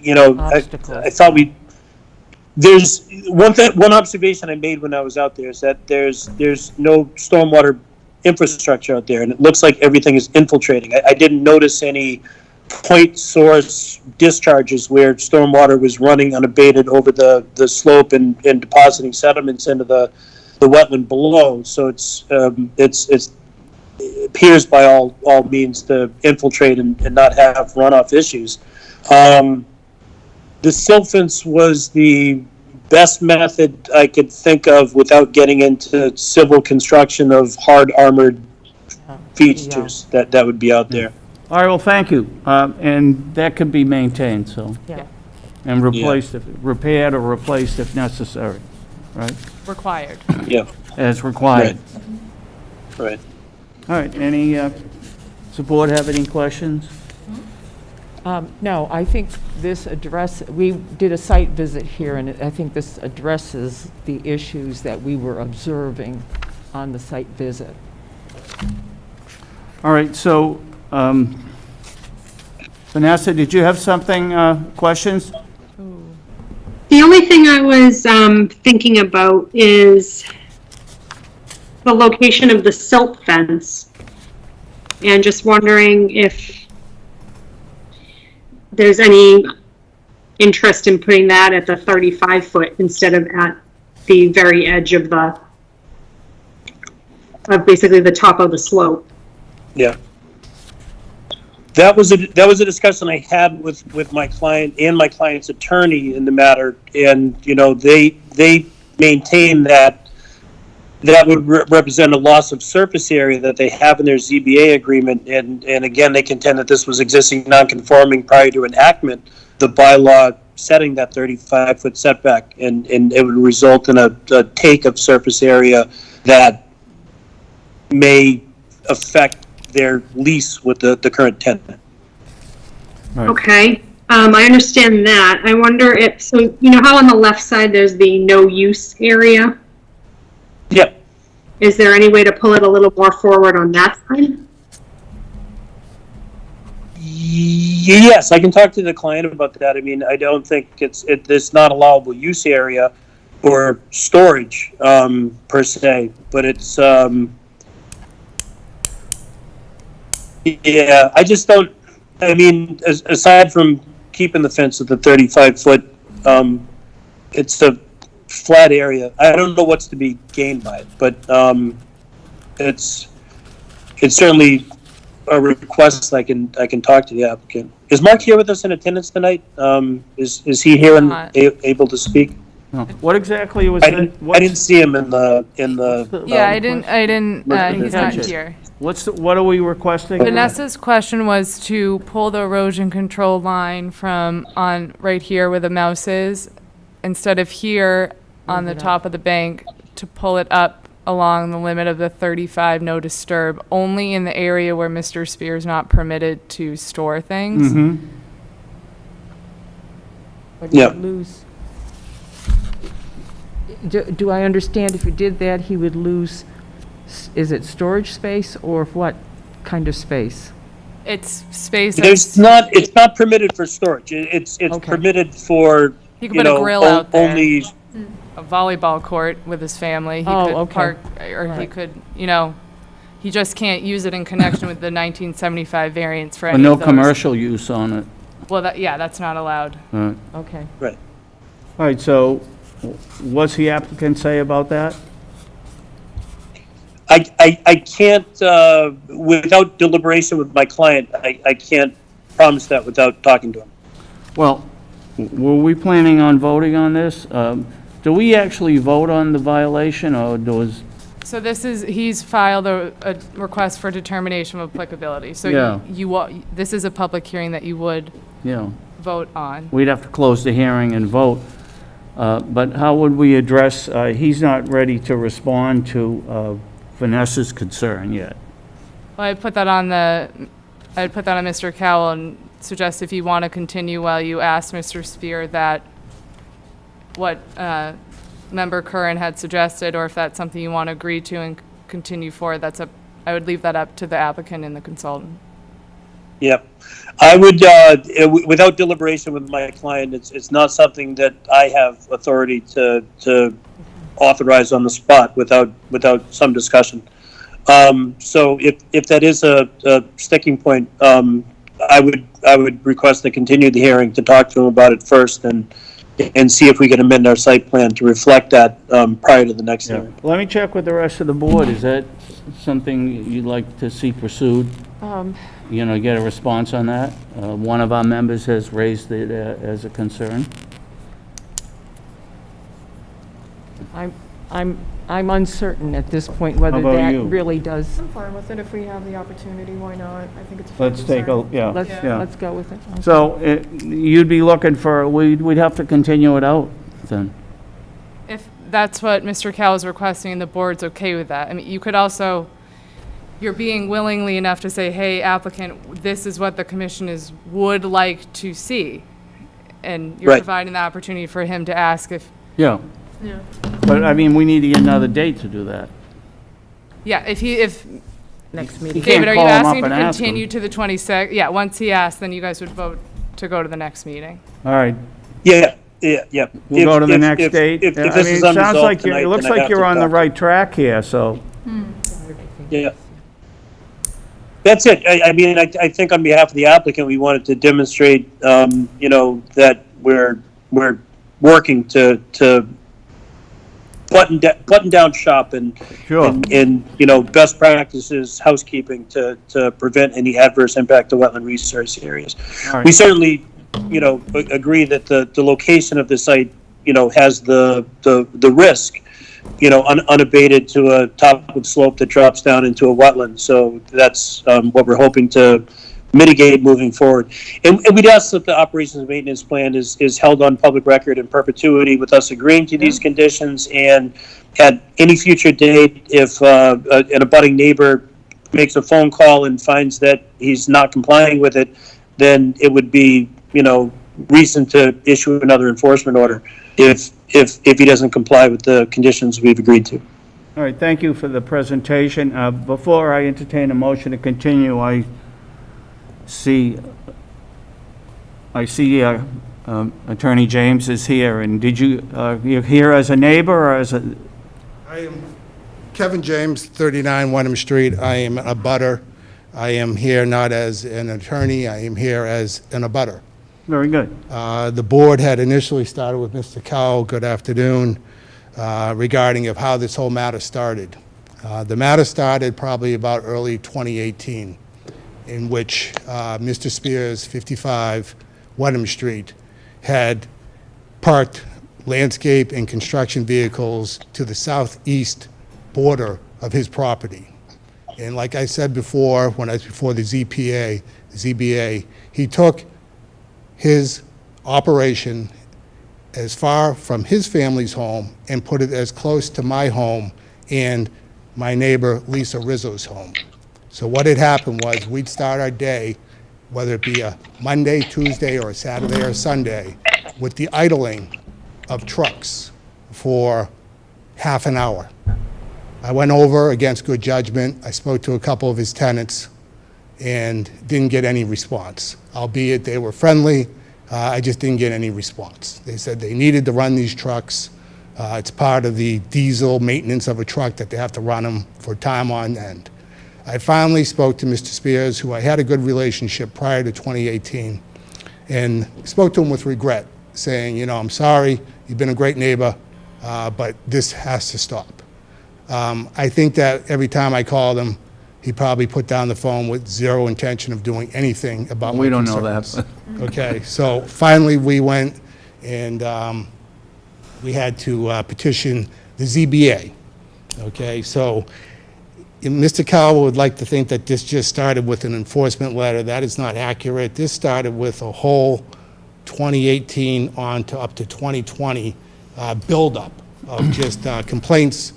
Obstacles. I thought there's one observation I made when I was out there is that there's no stormwater infrastructure out there, and it looks like everything is infiltrating. I didn't notice any point source discharges where stormwater was running unabated over the slope and depositing sediments into the wetland below. So it appears by all means to infiltrate and not have runoff issues. The silt fence was the best method I could think of without getting into civil construction of hard armored features that would be out there. All right, well, thank you. And that can be maintained, so, Yeah. and replaced, repaired or replaced if necessary, right? Required. Yeah, As required. right. All right, any, does the board have any questions? No, I think we did a site visit here, and I think this addresses the issues that we were observing on the site visit. All right, so, Vanessa, did you have something, questions? The only thing I was thinking about is the location of the silt fence. And just wondering if there's any interest in putting that at the 35-foot instead of at the very edge of basically the top of the slope. Yeah. That was a discussion I had with my client and my client's attorney in the matter, and they maintain that would represent a loss of surface area that they have in their ZBA agreement, and again they contend that this was existing non-conforming prior to enactment, the bylaw setting that 35-foot setback, and it would result in a take of surface area that may affect their lease with the current tenant. Right. Okay, I understand that. I wonder if, so you know how on the left side there's the no use area? Yep. Is there any way to pull it a little more forward on that side? Yes, I can talk to the client about that. I mean, I don't think it's not allowable use area or storage per se, but it's Yeah, I just don't, I mean, aside from keeping the fence at the 35-foot, it's a flat area. I don't know what's to be gained by it, but it's certainly a request. I can talk to the applicant. Is Mark here with us in attendance tonight? Is he here and Not. able to speak? No. What exactly was I that? didn't see him in the. Yeah, I didn't, he's not Gotcha. here. What are we requesting? Vanessa's question was to pull the erosion control line from on right here where the mouse is, instead of here on the top of the bank, to pull it up along the limit of the 35 no disturb, only in the area where Mr. Spear's not permitted to store things. Mm-hmm. But he Yeah. would lose. Do I understand if you did that, he would lose, is it storage space or what kind of space? It's space It's that's, not permitted for storage. It's Okay. permitted for, he could you put a know, grill out there, only, a volleyball court with his family. He Oh, could okay. park, or he Right. could, he just can't use it in connection with the 1975 variance for But any no of those. commercial use on it. Well, that's not allowed. Okay. right. All right, so what's the applicant say about that? I can't, without deliberation with my client, I can't promise that without talking to him. Well, were we planning on voting on this? Do we actually vote on the violation, or does, So he's filed a request for determination of applicability. So Yeah. this is a public hearing that you would you know, vote on. we'd have to close the hearing and vote. But how would we address, he's not ready to respond to Vanessa's concern yet. Well, I'd put that on Mr. Cowell and suggest if you want to continue while you ask Mr. Spear that what Member Curran had suggested, or if that's something you want to agree to and continue for, I would leave that up to the applicant and the consultant. Yep. I would, without deliberation with my client, it's not something that I have authority to authorize on the spot without some discussion. So if that is a sticking point, I would request to continue the hearing to talk to him about it first and see if we can amend our site plan to reflect that prior to the next hearing. Let me check with the rest of the board. Is that something you'd like to see pursued? Get a response on that? One of our members has raised it as a concern. I'm uncertain at this point whether about that you? really does. I'm fine with it if we have the opportunity, why not? I think it's a fair Let's take a, concern. yeah. Let's go with it. So you'd be looking for, we'd have to continue it out then. If that's what Mr. Cowell is requesting and the board's okay with that. I mean, you could also, you're being willingly enough to say, hey, applicant, this is what the commission would like to see. And you're Right. providing the opportunity for him to ask if, Yeah. Yeah. But, I mean, we need to get another date to do that. if, Next meeting. can't David, are you call him up asking to and ask him. continue to the 26th? Yeah, once he asks, then you guys would vote to go to the next meeting. All right, Yeah. we'll go to the next date. If I this mean, is it sounds unresolved like tonight, it looks then I like have you're to on the talk. right track here, so. Yeah. That's it. I mean, I think on behalf of the applicant, we wanted to demonstrate, that we're working to button down shop and Sure. best practices, housekeeping to prevent any adverse impact to wetland resource areas. All right. We certainly, agree that the location of the site, has the risk, unabated to a top of slope that drops down into a wetland. So that's what we're hoping to mitigate moving forward. And we'd ask that the operations and maintenance plan is held on public record in perpetuity with us agreeing to these conditions, and at any future date, if an abutting neighbor makes a phone call and finds that he's not complying with it, then it would be, reason to issue another enforcement order if he doesn't comply with the conditions we've agreed to. All right, thank you for the presentation. Before I entertain a motion to continue, I see Attorney James is here, and you're here as a neighbor or as a, I am Kevin James, 39 Wenham Street. I am a butter. I am here not as an attorney, I am here as an abutter. Very good. The board had initially started with Mr. Cowell, good afternoon, regarding of how this whole matter started. The matter started probably about early 2018, in which Mr. Spears, 55 Wenham Street, had parked landscape and construction vehicles to the southeast border of his property. And like I said before, when I was before the ZBA, he took his operation as far from his family's home and put it as close to my home and my neighbor Lisa Rizzo's home. So what had happened was we'd start our day, whether it be a Monday, Tuesday, or a Saturday or Sunday, with the idling of trucks for half an hour. I went over against good judgment. I spoke to a couple of his tenants and didn't get any response, albeit they were friendly. I just didn't get any response. They said they needed to run these trucks. It's part of the diesel maintenance of a truck that they have to run them for time on end. I finally spoke to Mr. Spears, who I had a good relationship prior to 2018, and spoke to him with regret, saying, you know, I'm sorry, you've been a great neighbor, but this has to stop. I think that every time I called him, he probably put down the phone with zero intention of doing anything about my We don't know concerns. that. Okay, so finally we went and we had to petition the ZBA. Okay, so Mr. Cowell would like to think that this just started with an enforcement letter. That is not accurate. This started with a whole 2018 on to up to 2020 buildup of just complaints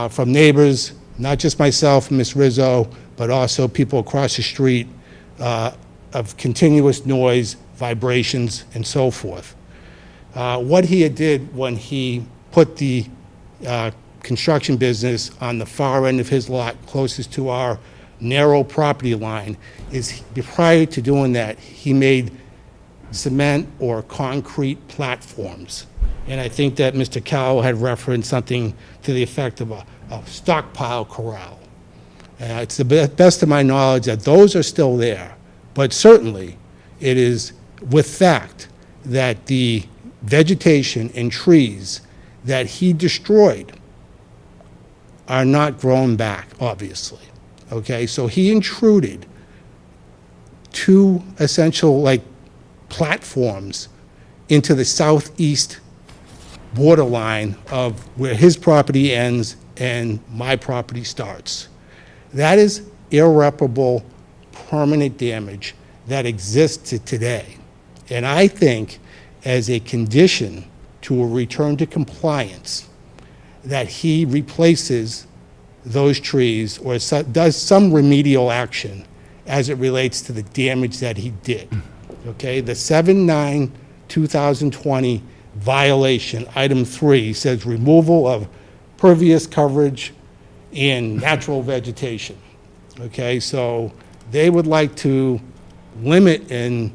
from neighbors, not just myself and Ms. Rizzo, but also people across the street of continuous noise, vibrations, and so forth. What he had did when he put the construction business on the far end of his lot, closest to our narrow property line, is prior to doing that, he made cement or concrete platforms. And I think that Mr. Cowell had referenced something to the effect of a stockpile corral. It's the best of my knowledge that those are still there, but certainly it is with fact that the vegetation and trees that he destroyed are not grown back, obviously. Okay, so he intruded two essential platforms into the southeast borderline of where his property ends and my property starts. That is irreparable, permanent damage that exists to today. And I think as a condition to a return to compliance, that he replaces those trees or does some remedial action as it relates to the damage that he did. Okay, the 7/9/2020 violation, item 3, says removal of pervious coverage and natural vegetation. Okay, so they would like to limit and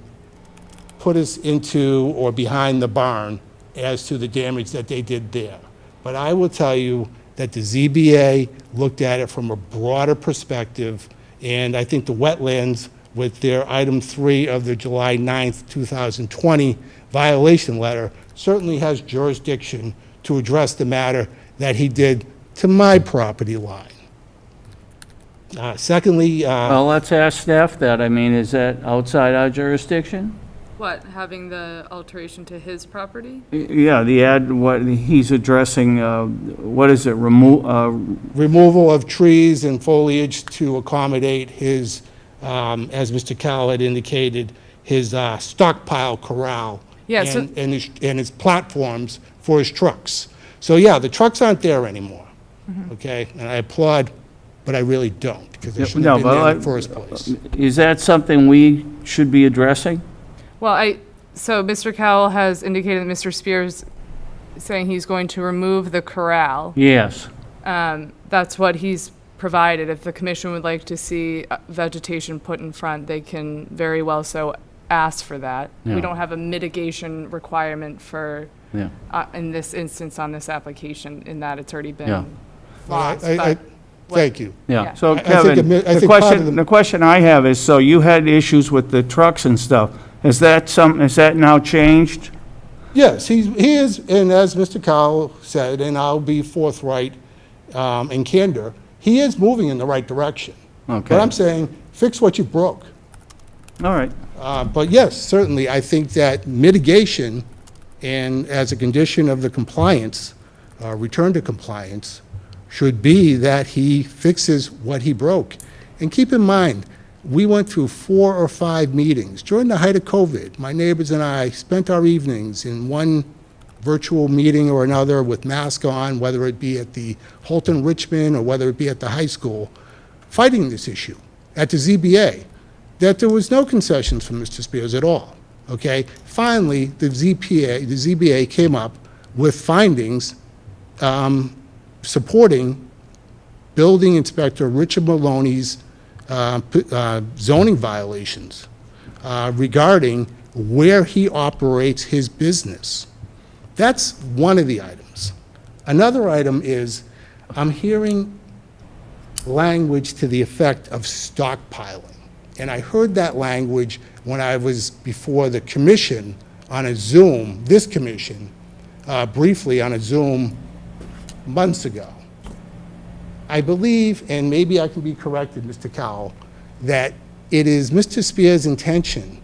put us into or behind the barn as to the damage that they did there. But I will tell you that the ZBA looked at it from a broader perspective, and I think the wetlands, with their item 3 of the July 9th, 2020 violation letter, certainly has jurisdiction to address the matter that he did to my property line. Secondly, Well, let's ask staff that. I mean, is that outside our jurisdiction? What, having the alteration to his property? Yeah, what he's addressing, what is it, removal of trees and foliage to accommodate his, as Mr. Cowell had indicated, his stockpile corral. Yeah, so- and his platforms for his trucks. So yeah, the trucks aren't there anymore, okay? And I applaud, but I really don't, because they shouldn't have been there in the first place. Is that something we should be addressing? Well, so Mr. Cowell has indicated that Mr. Spears is saying he's going to remove the corral. Yes. That's what he's provided. If the commission would like to see vegetation put in front, they can very well so ask for that. Yeah. We don't have a mitigation requirement for, Yeah. in this instance on this application, in that it's already Yeah. been lost. I Thank you. Yeah, so I think Kevin, I the think part of question, the question I have is, so you had issues with the trucks and stuff. Is that now changed? Yes, he is, and as Mr. Cowell said, and I'll be forthright and candor, he is moving in the right direction. Okay. But I'm saying, fix what you broke. All right. But yes, certainly, I think that mitigation, and as a condition of the compliance, return to compliance, should be that he fixes what he broke. And keep in mind, we went through 4 or 5 meetings. During the height of COVID, my neighbors and I spent our evenings in one virtual meeting or another with masks on, whether it be at the Holton Richmond or whether it be at the high school, fighting this issue at the ZBA, that there was no concessions from Mr. Spears at all, okay? Finally, the ZBA came up with findings supporting Building Inspector Richard Maloney's zoning violations regarding where he operates his business. That's one of the items. Another item is, I'm hearing language to the effect of stockpiling. And I heard that language when I was before the commission on a Zoom, this commission, briefly on a Zoom months ago. I believe, and maybe I can be corrected, Mr. Cowell, that it is Mr. Spears' intention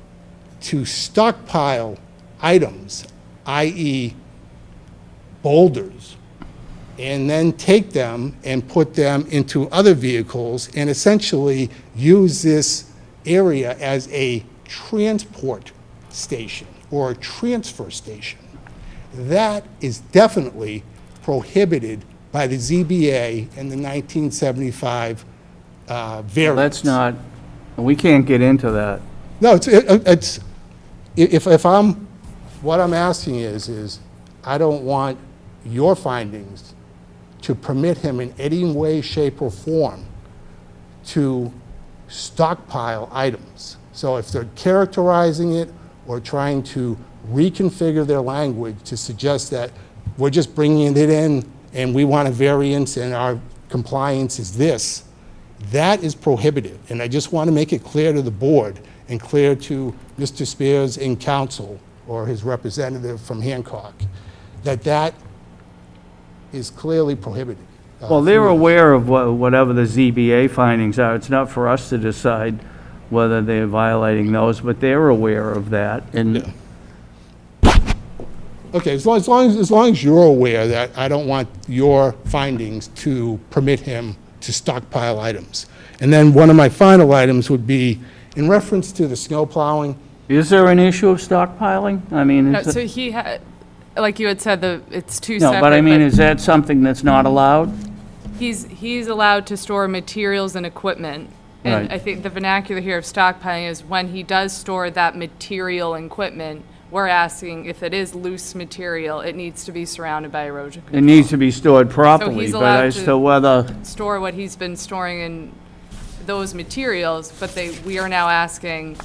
to stockpile items, i.e. boulders, and then take them and put them into other vehicles and essentially use this area as a transport station or a transfer station. That is definitely prohibited by the ZBA and the 1975 variance. That's not, we can't get into that. No, it's if I'm, what I'm asking is I don't want your findings to permit him in any way, shape, or form to stockpile items. So if they're characterizing it or trying to reconfigure their language to suggest that we're just bringing it in and we want a variance and our compliance is this, that is prohibited. And I just want to make it clear to the board and clear to Mr. Spears in council or his representative from Hancock, that that is clearly prohibited. Well, they're aware of whatever the ZBA findings are. It's not for us to decide whether they're violating those, but they're aware of that. And Okay, as long as you're aware that I don't want your findings to permit him to stockpile items. And then one of my final items would be in reference to the snow plowing. is there an issue of stockpiling? I mean, No, is it- so he had, like you had said, it's two no, separate. but I mean, is that something that's not allowed? He's allowed to store materials and equipment. And Right. I think the vernacular here of stockpiling is when he does store that material and equipment, we're asking if it is loose material, it needs to be surrounded by erosion It control. needs to be stored properly, he's but allowed as to- to whether, Store what he's been storing in those materials, but we are now asking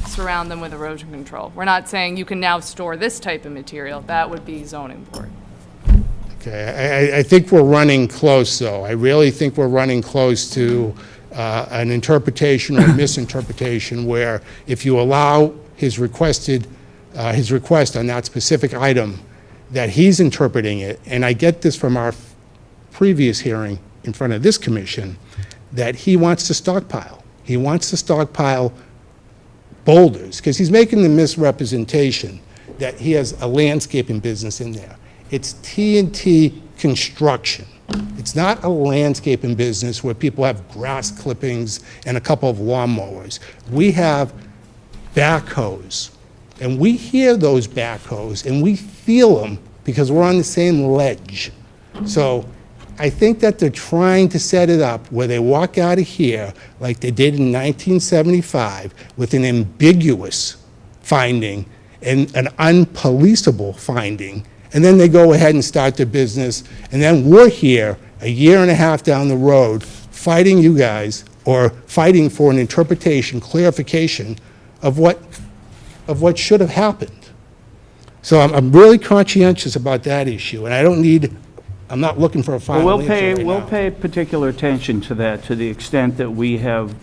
surround them with erosion control. We're not saying you can now store this type of material. That would be zoning board. Okay, I think we're running close, though. I really think we're running close to an interpretation or misinterpretation where if you allow his request on that specific item, that he's interpreting it, and I get this from our previous hearing in front of this commission, that he wants to stockpile. He wants to stockpile boulders, because he's making the misrepresentation that he has a landscaping business in there. It's T&T Construction. It's not a landscaping business where people have grass clippings and a couple of lawnmowers. We have backhoes, and we hear those backhoes, and we feel them because we're on the same ledge. So I think that they're trying to set it up where they walk out of here like they did in 1975 with an ambiguous finding and an unpoliceable finding, and then they go ahead and start their business, and then we're here a year and a half down the road fighting you guys or fighting for an interpretation, clarification of what should have happened. So I'm really conscientious about that issue, and I don't need I'm not looking for a Well, final we'll answer pay, right we'll now. pay particular attention to that, to the extent that we have,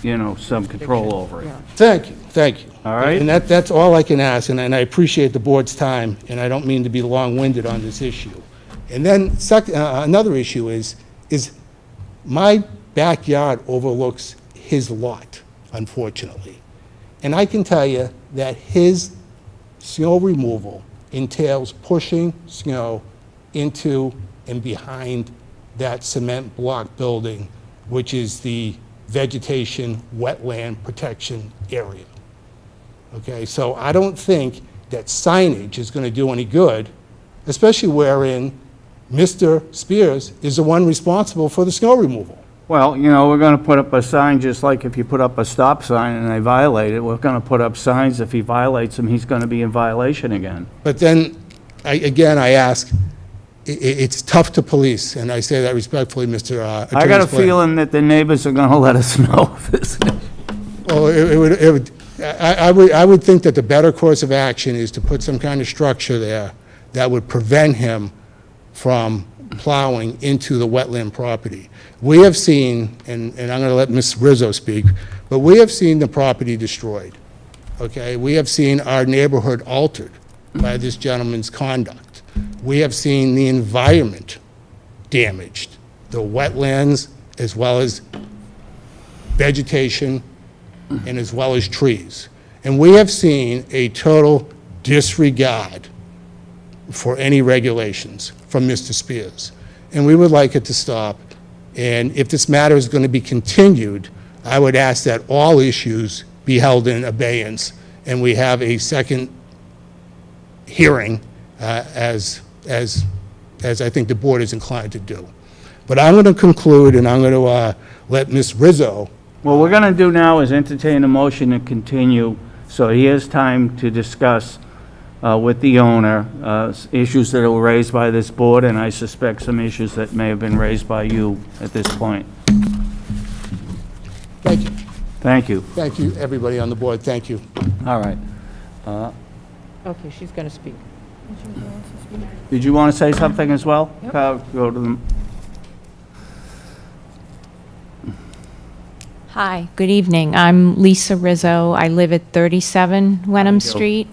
some control over it. Thank you, thank you. All right. And that's all I can ask, and I appreciate the board's time, and I don't mean to be long-winded on this issue. And then another issue is my backyard overlooks his lot, unfortunately. And I can tell you that his snow removal entails pushing snow into and behind that cement block building, which is the vegetation wetland protection area. Okay, so I don't think that signage is going to do any good, especially wherein Mr. Spears is the one responsible for the snow removal. Well, we're going to put up a sign, just like if you put up a stop sign and they violate it, we're going to put up signs, if he violates them, he's going to be in violation again. But then, I ask, it's tough to police, and I say that respectfully, Mr. Attorney. I got a Splain. feeling that the neighbors are going to let us know this. Well, I would think that the better course of action is to put some kind of structure there that would prevent him from plowing into the wetland property. We have seen, and I'm going to let Ms. Rizzo speak, but we have seen the property destroyed, okay? We have seen our neighborhood altered by this gentleman's conduct. We have seen the environment damaged, the wetlands, as well as vegetation, and as well as trees. And we have seen a total disregard for any regulations from Mr. Spears. And we would like it to stop. And if this matter is going to be continued, I would ask that all issues be held in abeyance and we have a second hearing as I think the board is inclined to do. But I'm going to conclude, and I'm going to let Ms. Rizzo. What we're going to do now is entertain a motion to continue, so he has time to discuss with the owner issues that were raised by this board, and I suspect some issues that may have been raised by you at this point. Thank you. Thank you. Thank you, everybody on the board. Thank you. All right. Okay, she's going to speak. Did you want to say something as well? Go to them. Hi, good evening. I'm Lisa Rizzo. I live at 37 Wenham you. Street.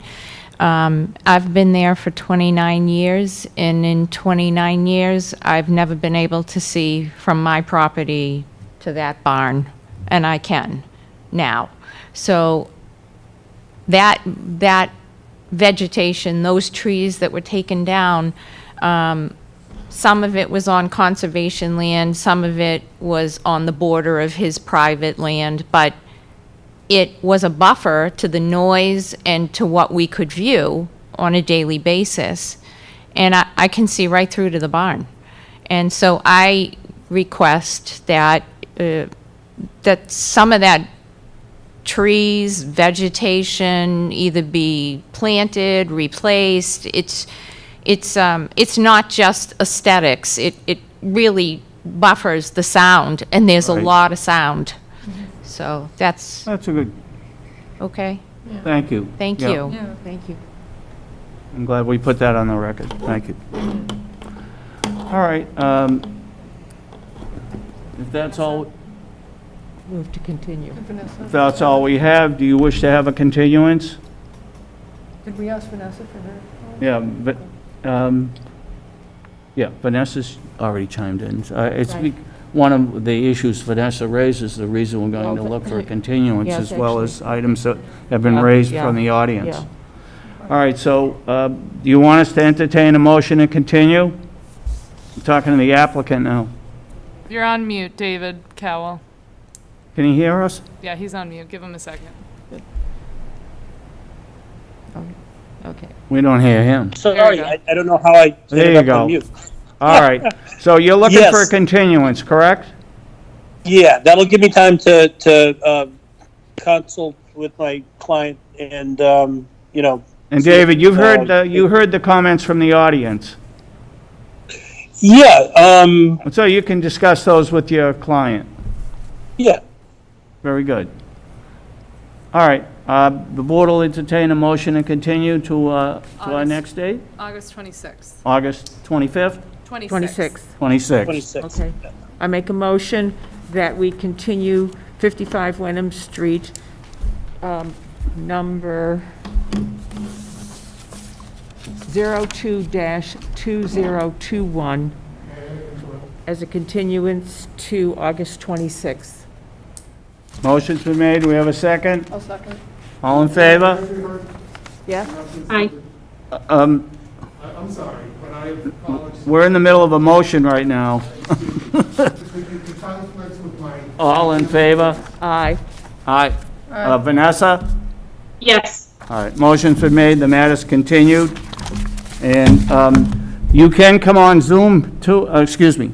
I've been there for 29 years, and in 29 years, I've never been able to see from my property to that barn, and I can now. So that vegetation, those trees that were taken down, some of it was on conservation land, some of it was on the border of his private land, but it was a buffer to the noise and to what we could view on a daily basis. And I can see right through to the barn. And so I request that, that some of that trees, vegetation, either be planted, replaced. It's not just aesthetics. It really buffers the sound, and there's a Right. lot of sound. So that's That's a good, okay. thank you. Thank Yeah. you. Yeah. Thank you. I'm glad we put that on the record. Thank you. All right. If that's all, Move to continue. if that's all we have, do you wish to have a continuance? Did we ask Vanessa for her? Yeah, but, yeah, Vanessa's already chimed in. It's one of the issues Vanessa raises, the reason we're going to look for a continuance, Yes, as well actually. as items that have been raised from the audience. Yeah. All right, so do you want us to entertain a motion to continue? I'm talking to the applicant now. You're on mute, David Cowell. Can you hear us? Yeah, he's on mute. Give him a second. Okay. We don't hear him. Sorry, go. I don't know how I There you ended up go. on mute. All right, so you're looking for a Yes. continuance, correct? Yeah, that'll give me time to consult with my client and, And David, you heard the comments from the audience, yeah, so you can discuss those with your client. yeah. Very good. All right, the board will entertain a motion to continue to our August. next date, August 26th. August 25th? 26th. 26. 26. Okay. I make a motion that we continue 55 Wenham Street, number 02-2021, as a continuance to August 26th. Motion's been made. Do we have a second? I'll second. All in favor? Yeah? Aye. Um, I'm sorry, but I apologize. We're in the middle of a motion right now. It conflicts with my All in favor? Aye. Aye. Vanessa? Yes. All right, motion's been made, the matter's continued. And you can come on Zoom too, excuse me.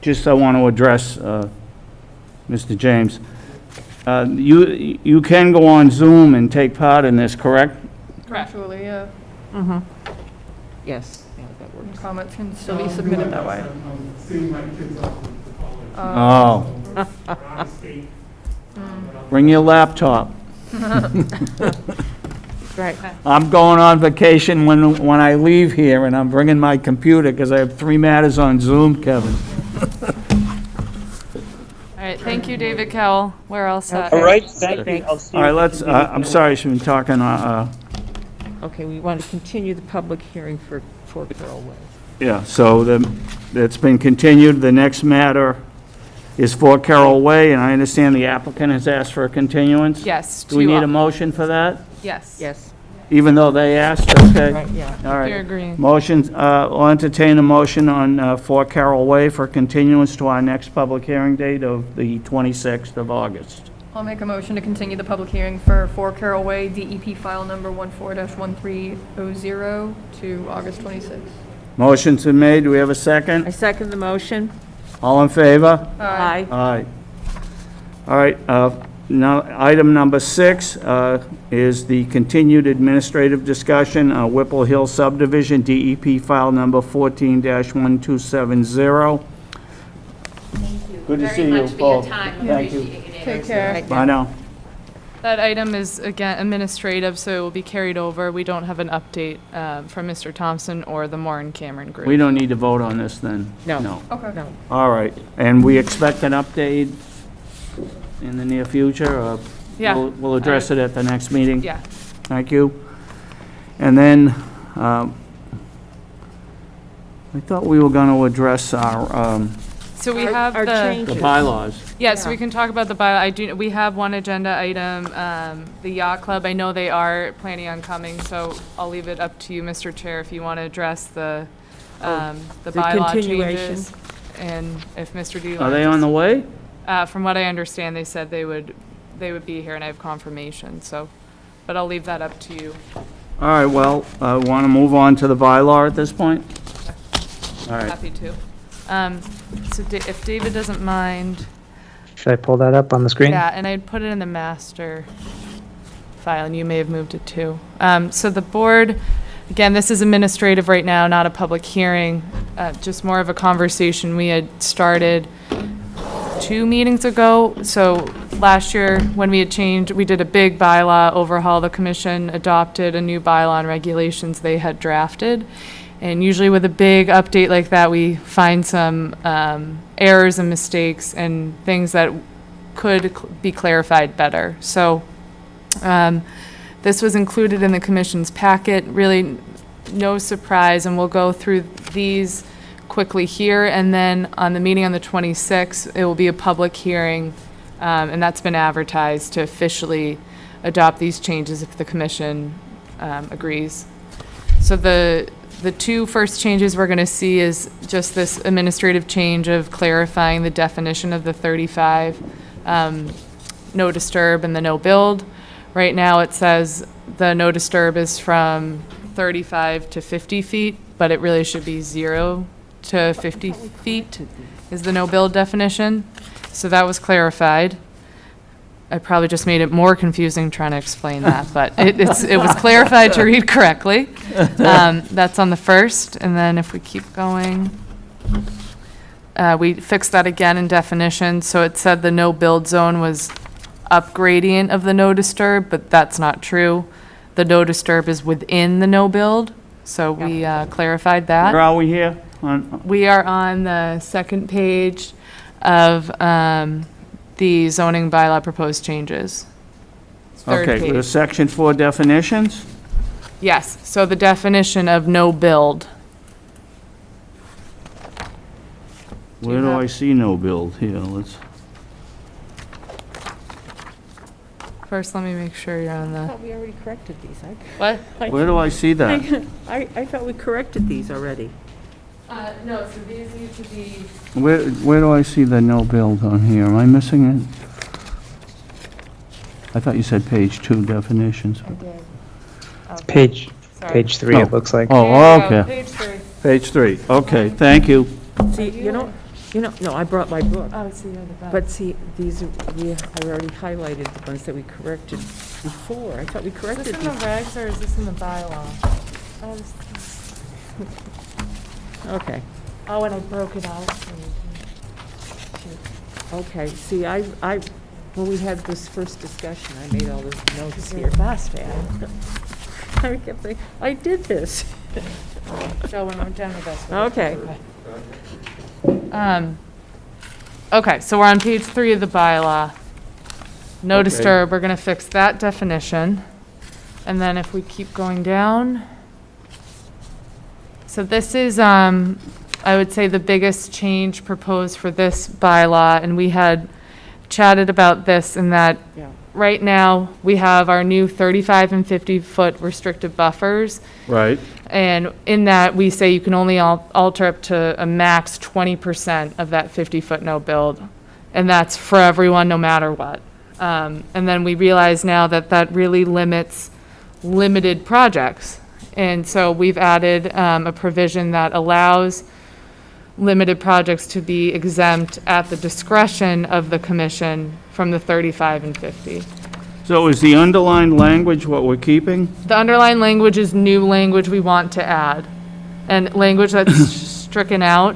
Just I want to address Mr. James. You can go on Zoom and take part in this, correct? Actually, yeah. Yes. Yeah, that works. Comments can still be submitted that way. I'm seeing my kids off to college. Oh, They're out of state. bring your laptop. Right. I'm going on vacation when I leave here, and I'm bringing my computer because I have 3 matters on Zoom, Kevin. All right, thank you, David Cowell. We're all set. All right, thank you. I'll see All you. right, let's, I'm sorry, she's been talking, Okay, we want to continue the public hearing for Carroll Way. yeah, so it's been continued. The next matter is 4 Carroll Way, and I understand the applicant has asked for a continuance? Yes. Do we to, need a motion for that? Yes. Yes, Even though they asked, okay? right, yeah. All right. You're agreeing. Motion, I'll entertain a motion on 4 Carroll Way for continuance to our next public hearing date of the 26th of August. I'll make a motion to continue the public hearing for 4 Carroll Way, DEP file number 14-1300 to August 26th. Motion's been made. Do we have a I second? second the motion. All in favor? Aye. Aye. All right, now, item number 6 is the continued administrative discussion, Whipple Hill subdivision, DEP file number 14-1270. Good to see you both. Thank you. Take care. Bye now. That item is, again, administrative, so it will be carried over. We don't have an update from Mr. Thompson or the Moore and Cameron group. We don't need to vote on this then? No. No. Okay. No. All right, and we expect an update in the near future, or? Yeah. We'll address it at the next meeting? Yeah. Thank you. And then, I thought we were going to address our, So we Our- have our the, the changes. bylaws. yeah, so we can talk about the we have one agenda item, the yacht club. I know they are planning on coming, so I'll leave it up to you, Mr. Chair, if you want to address the bylaw continuation. changes. And if Mr. D. Are they on the way? From what I understand, they said they would be here, and I have confirmation, so, but I'll leave that up to you. All right, well, want to move on to the bylaw at this point? All right. Happy to. So if David doesn't mind, Should I pull that up on the screen? yeah, and I'd put it in the master file, and you may have moved it too. So the board, again, this is administrative right now, not a public hearing, just more of a conversation we had started 2 meetings ago. So last year, when we had changed, we did a big bylaw overhaul. The commission adopted a new bylaw and regulations they had drafted. And usually with a big update like that, we find some errors and mistakes and things that could be clarified better. So this was included in the commission's packet, really no surprise, and we'll go through these quickly here, and then on the meeting on the 26th, it will be a public hearing, and that's been advertised to officially adopt these changes if the commission agrees. So the 2 first changes we're going to see is just this administrative change of clarifying the definition of the 35 no disturb and the no build. Right now it says the no disturb is from 35 to 50 feet, but it really should be 0 to 50 feet is the no build definition. So that was clarified. I probably just made it more confusing trying to explain that, but it was clarified to read correctly. That's on the first, and then if we keep going, we fixed that again in definition. So it said the no build zone was up gradient of the no disturb, but that's not true. The no disturb is within the no build. So we clarified that. Where are we here? We are on the second page of the zoning bylaw proposed changes. Third Okay, page. the section 4 definitions? Yes, so the definition of no build. Where do I see no build here? Let's, First, let me make sure you're on I the, thought we already corrected these. what? where do I see that? I thought we corrected these already. No, so these need to be. Where do I see the no build on here? Am I missing it? I thought you said page 2 definitions. Page, Sorry. page 3, Oh. it looks like. Oh, There you go, okay. Page 3. Page 3, okay, thank you. See, no, I brought my book. Oh, so you're the back. But see, these, I already highlighted the ones that we corrected before. I thought we Is corrected this in the these. regs or is this in the bylaw? Okay, Oh, and I broke it out. okay. See, when we had this first discussion, I made all those notes here. fast, man. I kept saying, I did this. So when we're done with this. Okay. Okay, so we're on page 3 of the bylaw. No Okay. disturb, we're gonna fix that definition. And then if we keep going down. So this is, I would say, the biggest change proposed for this bylaw, and we had chatted about this in that Yeah. right now, we have our new 35 and 50-foot restrictive buffers. Right. And in that, we say you can only alter up to a max 20% of that 50-foot no build. And that's for everyone, no matter what. And then we realize now that that really limits limited projects. And so we've added a provision that allows limited projects to be exempt at the discretion of the commission from the 35 and 50. So is the underlined language what we're keeping? The underlying language is new language we want to add, and language that's stricken out.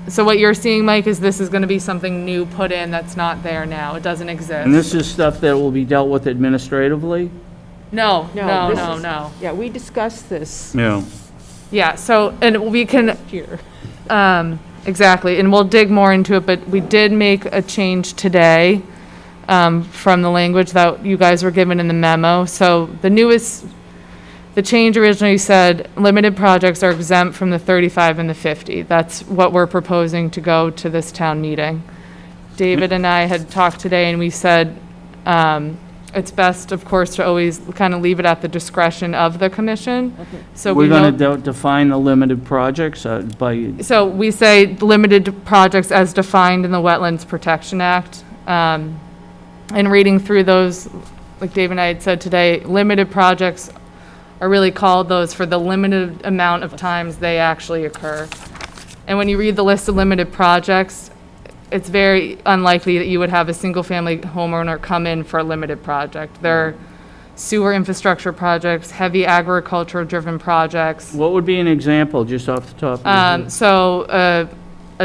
So what you're seeing, Mike, is this is going to be something new put in that's not there now. It doesn't exist. And this is stuff that will be dealt with administratively? No, No, no, this no, is- no. Yeah, we discussed this Yeah. Yeah, so, and we can, here. exactly, and we'll dig more into it, but we did make a change today from the language that you guys were given in the memo. So the change originally said, limited projects are exempt from the 35 and the 50. That's what we're proposing to go to this town meeting. David and I had talked today, and we said, it's best, of course, to always kind of leave it at the discretion of the commission. So we We're know. going to define the limited projects by, So we say limited projects as defined in the Wetlands Protection Act. And reading through those, like Dave and I had said today, limited projects are really called those for the limited amount of times they actually occur. And when you read the list of limited projects, it's very unlikely that you would have a single-family homeowner come in for a limited project. They're sewer infrastructure projects, heavy agriculture-driven projects. what would be an example, just off the top of your head?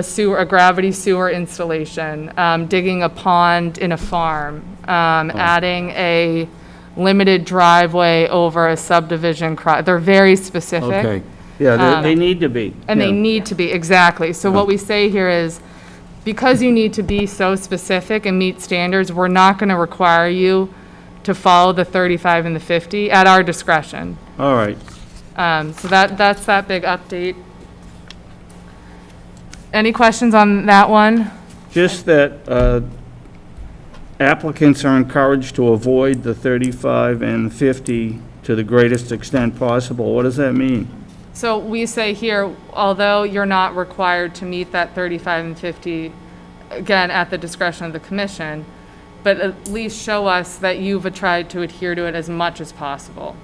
So a gravity sewer installation, digging a pond in a farm, adding a limited driveway over a subdivision. They're very specific. Okay, yeah, they need to be. And they Yeah. need to be, exactly. So what we say here is, because you need to be so specific and meet standards, we're not going to require you to follow the 35 and the 50 at our discretion. All right. So that's that big update. Any questions on that one? Just that applicants are encouraged to avoid the 35 and 50 to the greatest extent possible. What does that mean? So we say here, although you're not required to meet that 35 and 50, again, at the discretion of the commission, but at least show us that you've tried to adhere to it as much as possible.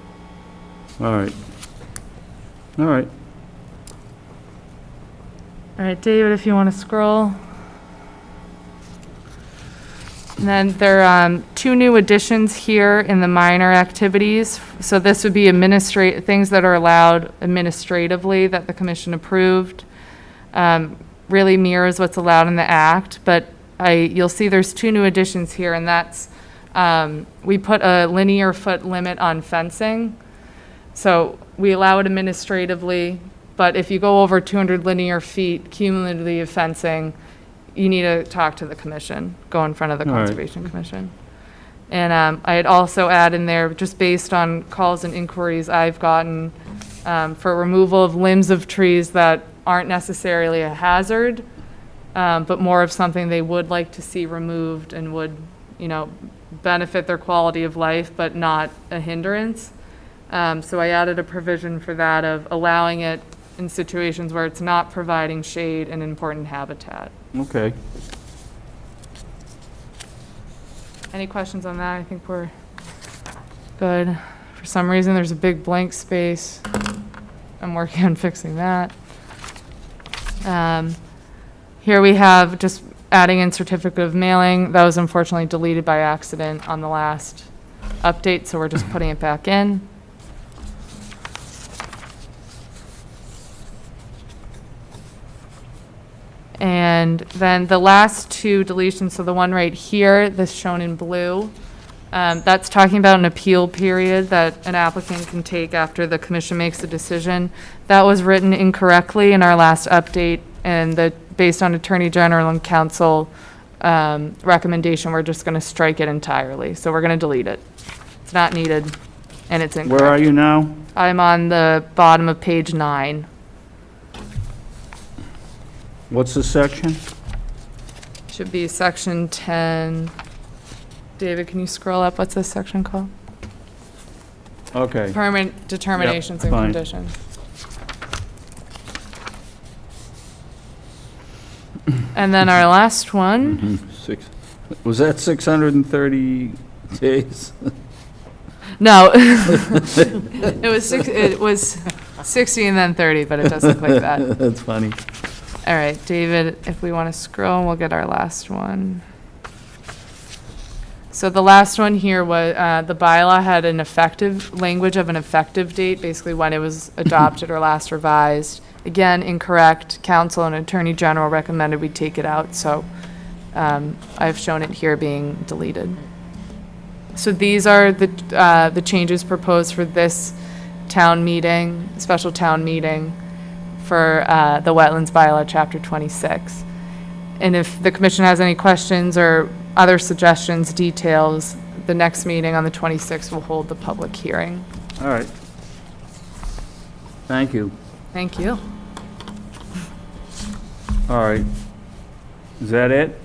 All right. All right. All right, David, if you want to scroll. And then there are 2 new additions here in the minor activities. So this would be things that are allowed administratively that the commission approved. Really mirrors what's allowed in the act, but you'll see there's 2 new additions here, and that's, we put a linear foot limit on fencing. So we allow it administratively, but if you go over 200 linear feet cumulatively of fencing, you need to talk to the commission, go in front of the All right. Conservation Commission. And I had also added in there, just based on calls and inquiries I've gotten, for removal of limbs of trees that aren't necessarily a hazard, but more of something they would like to see removed and would, benefit their quality of life, but not a hindrance. So I added a provision for that of allowing it in situations where it's not providing shade and important habitat. Okay. Any questions on that? I think we're good. For some reason, there's a big blank space. I'm working on fixing that. Here we have just adding in certificate of mailing. That was unfortunately deleted by accident on the last update, so we're just putting it back in. And then the last two deletions, so the one right here, this shown in blue, that's talking about an appeal period that an applicant can take after the commission makes a decision. That was written incorrectly in our last update, and based on Attorney General and Council recommendation, we're just going to strike it entirely. So we're going to delete it. It's not needed, and it's incorrect. Where are you now? I'm on the bottom of page 9. What's the section? Should be section 10. David, can you scroll up? What's this section called? Okay. Permanent determinations and fine. conditions. And then our last one, Was that 630 days? no, it was 60 and then 30, but it doesn't look like that. That's funny. All right, David, if we want to scroll, we'll get our last one. So the last one here was, the bylaw had an effective, language of an effective date, basically when it was adopted or last revised. Again, incorrect. Council and Attorney General recommended we take it out, so I've shown it here being deleted. So these are the changes proposed for this town meeting, special town meeting, for the Wetlands Bylaw, Chapter 26. And if the commission has any questions or other suggestions, details, the next meeting on the 26th will hold the public hearing. All right. Thank you. Thank you. All right. Is that it?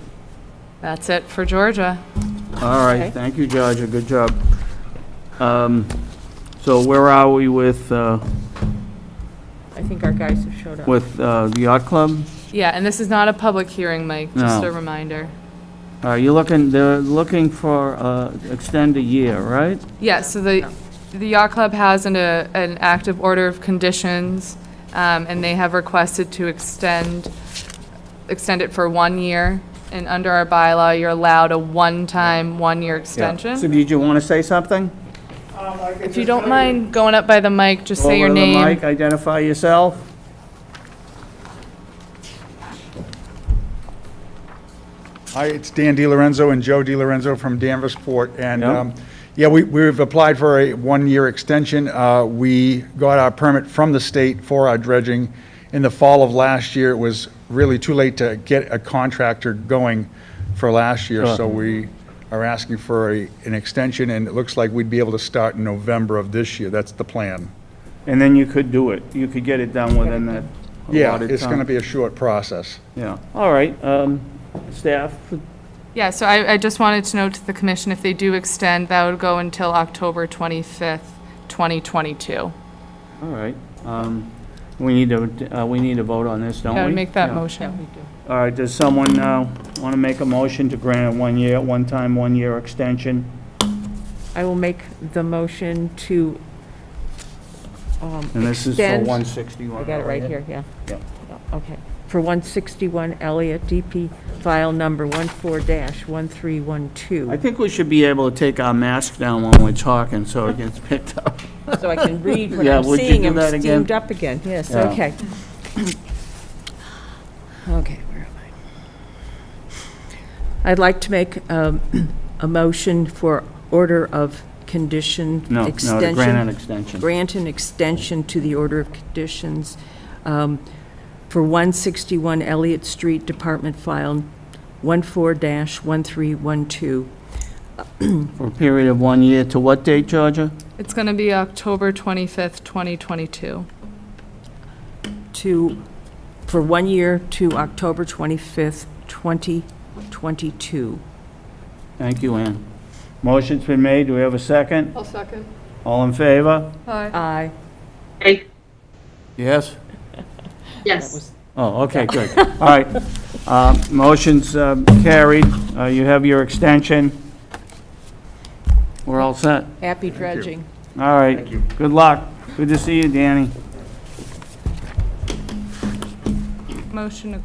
That's it for Georgia. All right. Okay. Thank you, Georgia. Good job. So where are we with I think our guys have showed up. the yacht club? Yeah, and this is not a public hearing, Mike, just No. a reminder. They're looking for extend a year, right? Yeah, so the yacht club has an active order of conditions, and they have requested to extend it for 1 year. And under our bylaw, you're allowed a one-time, 1-year extension. So did you want to say something? If you don't mind going up by the mic, just say your Over to the name. mic, identify yourself. Hi, it's Dan DiLorenzo and Joe DiLorenzo from Danvers Port. And Yep. yeah, we've applied for a 1-year extension. We got our permit from the state for our dredging in the fall of last year. It was really too late to get a contractor going for last year. Sure. So we are asking for an extension, and it looks like we'd be able to start in November of this year. That's the plan. And then you could do it. You could get it done within that Yeah, allotted it's going to time. be a short process. Yeah. All right. Staff? Yeah, so I just wanted to note to the commission, if they do extend, that would go until October 25th, 2022. All right. We need to vote on this, don't we? I would make that Yeah. motion. All right, does someone want to make a motion to grant a one-year extension? I will make the motion to And this is for extend- 161. I got it right here, yeah. Yeah. Okay. For 161 Elliott, DP file number 14-1312. I think we should be able to take our mask down when we're talking so it gets picked up. So I can read what Yeah, I'm would you seeing. do I'm that again? steamed up again, yes, Yeah. okay. Okay, where am I? I'd like to make a motion for order of condition No, extension. the grant an extension. Grant an extension to the order of conditions for 161 Elliott Street, Department File 14-1312. For a period of 1 year to what date, Georgia? It's going to be October 25th, 2022. For 1 year to October 25th, 2022. Thank you, Ann. Motion's been made. Do we have a second? I'll second. All in favor? Aye. Aye. Okay, Yes? yes. Oh, okay, good. All right. Motion's carried. You have your extension. We're all set. Happy dredging. All right. Good luck. Good to see you, Danny. Motion to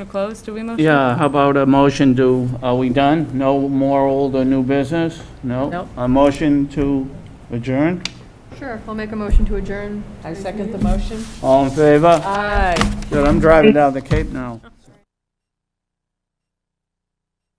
close? Do we motion? Yeah, how about a motion are we done? No more old or new business? No? Nope. A motion to adjourn? Sure, I'll make a motion to adjourn. I second the motion. All in favor? Aye. Good, I'm driving down the Cape now.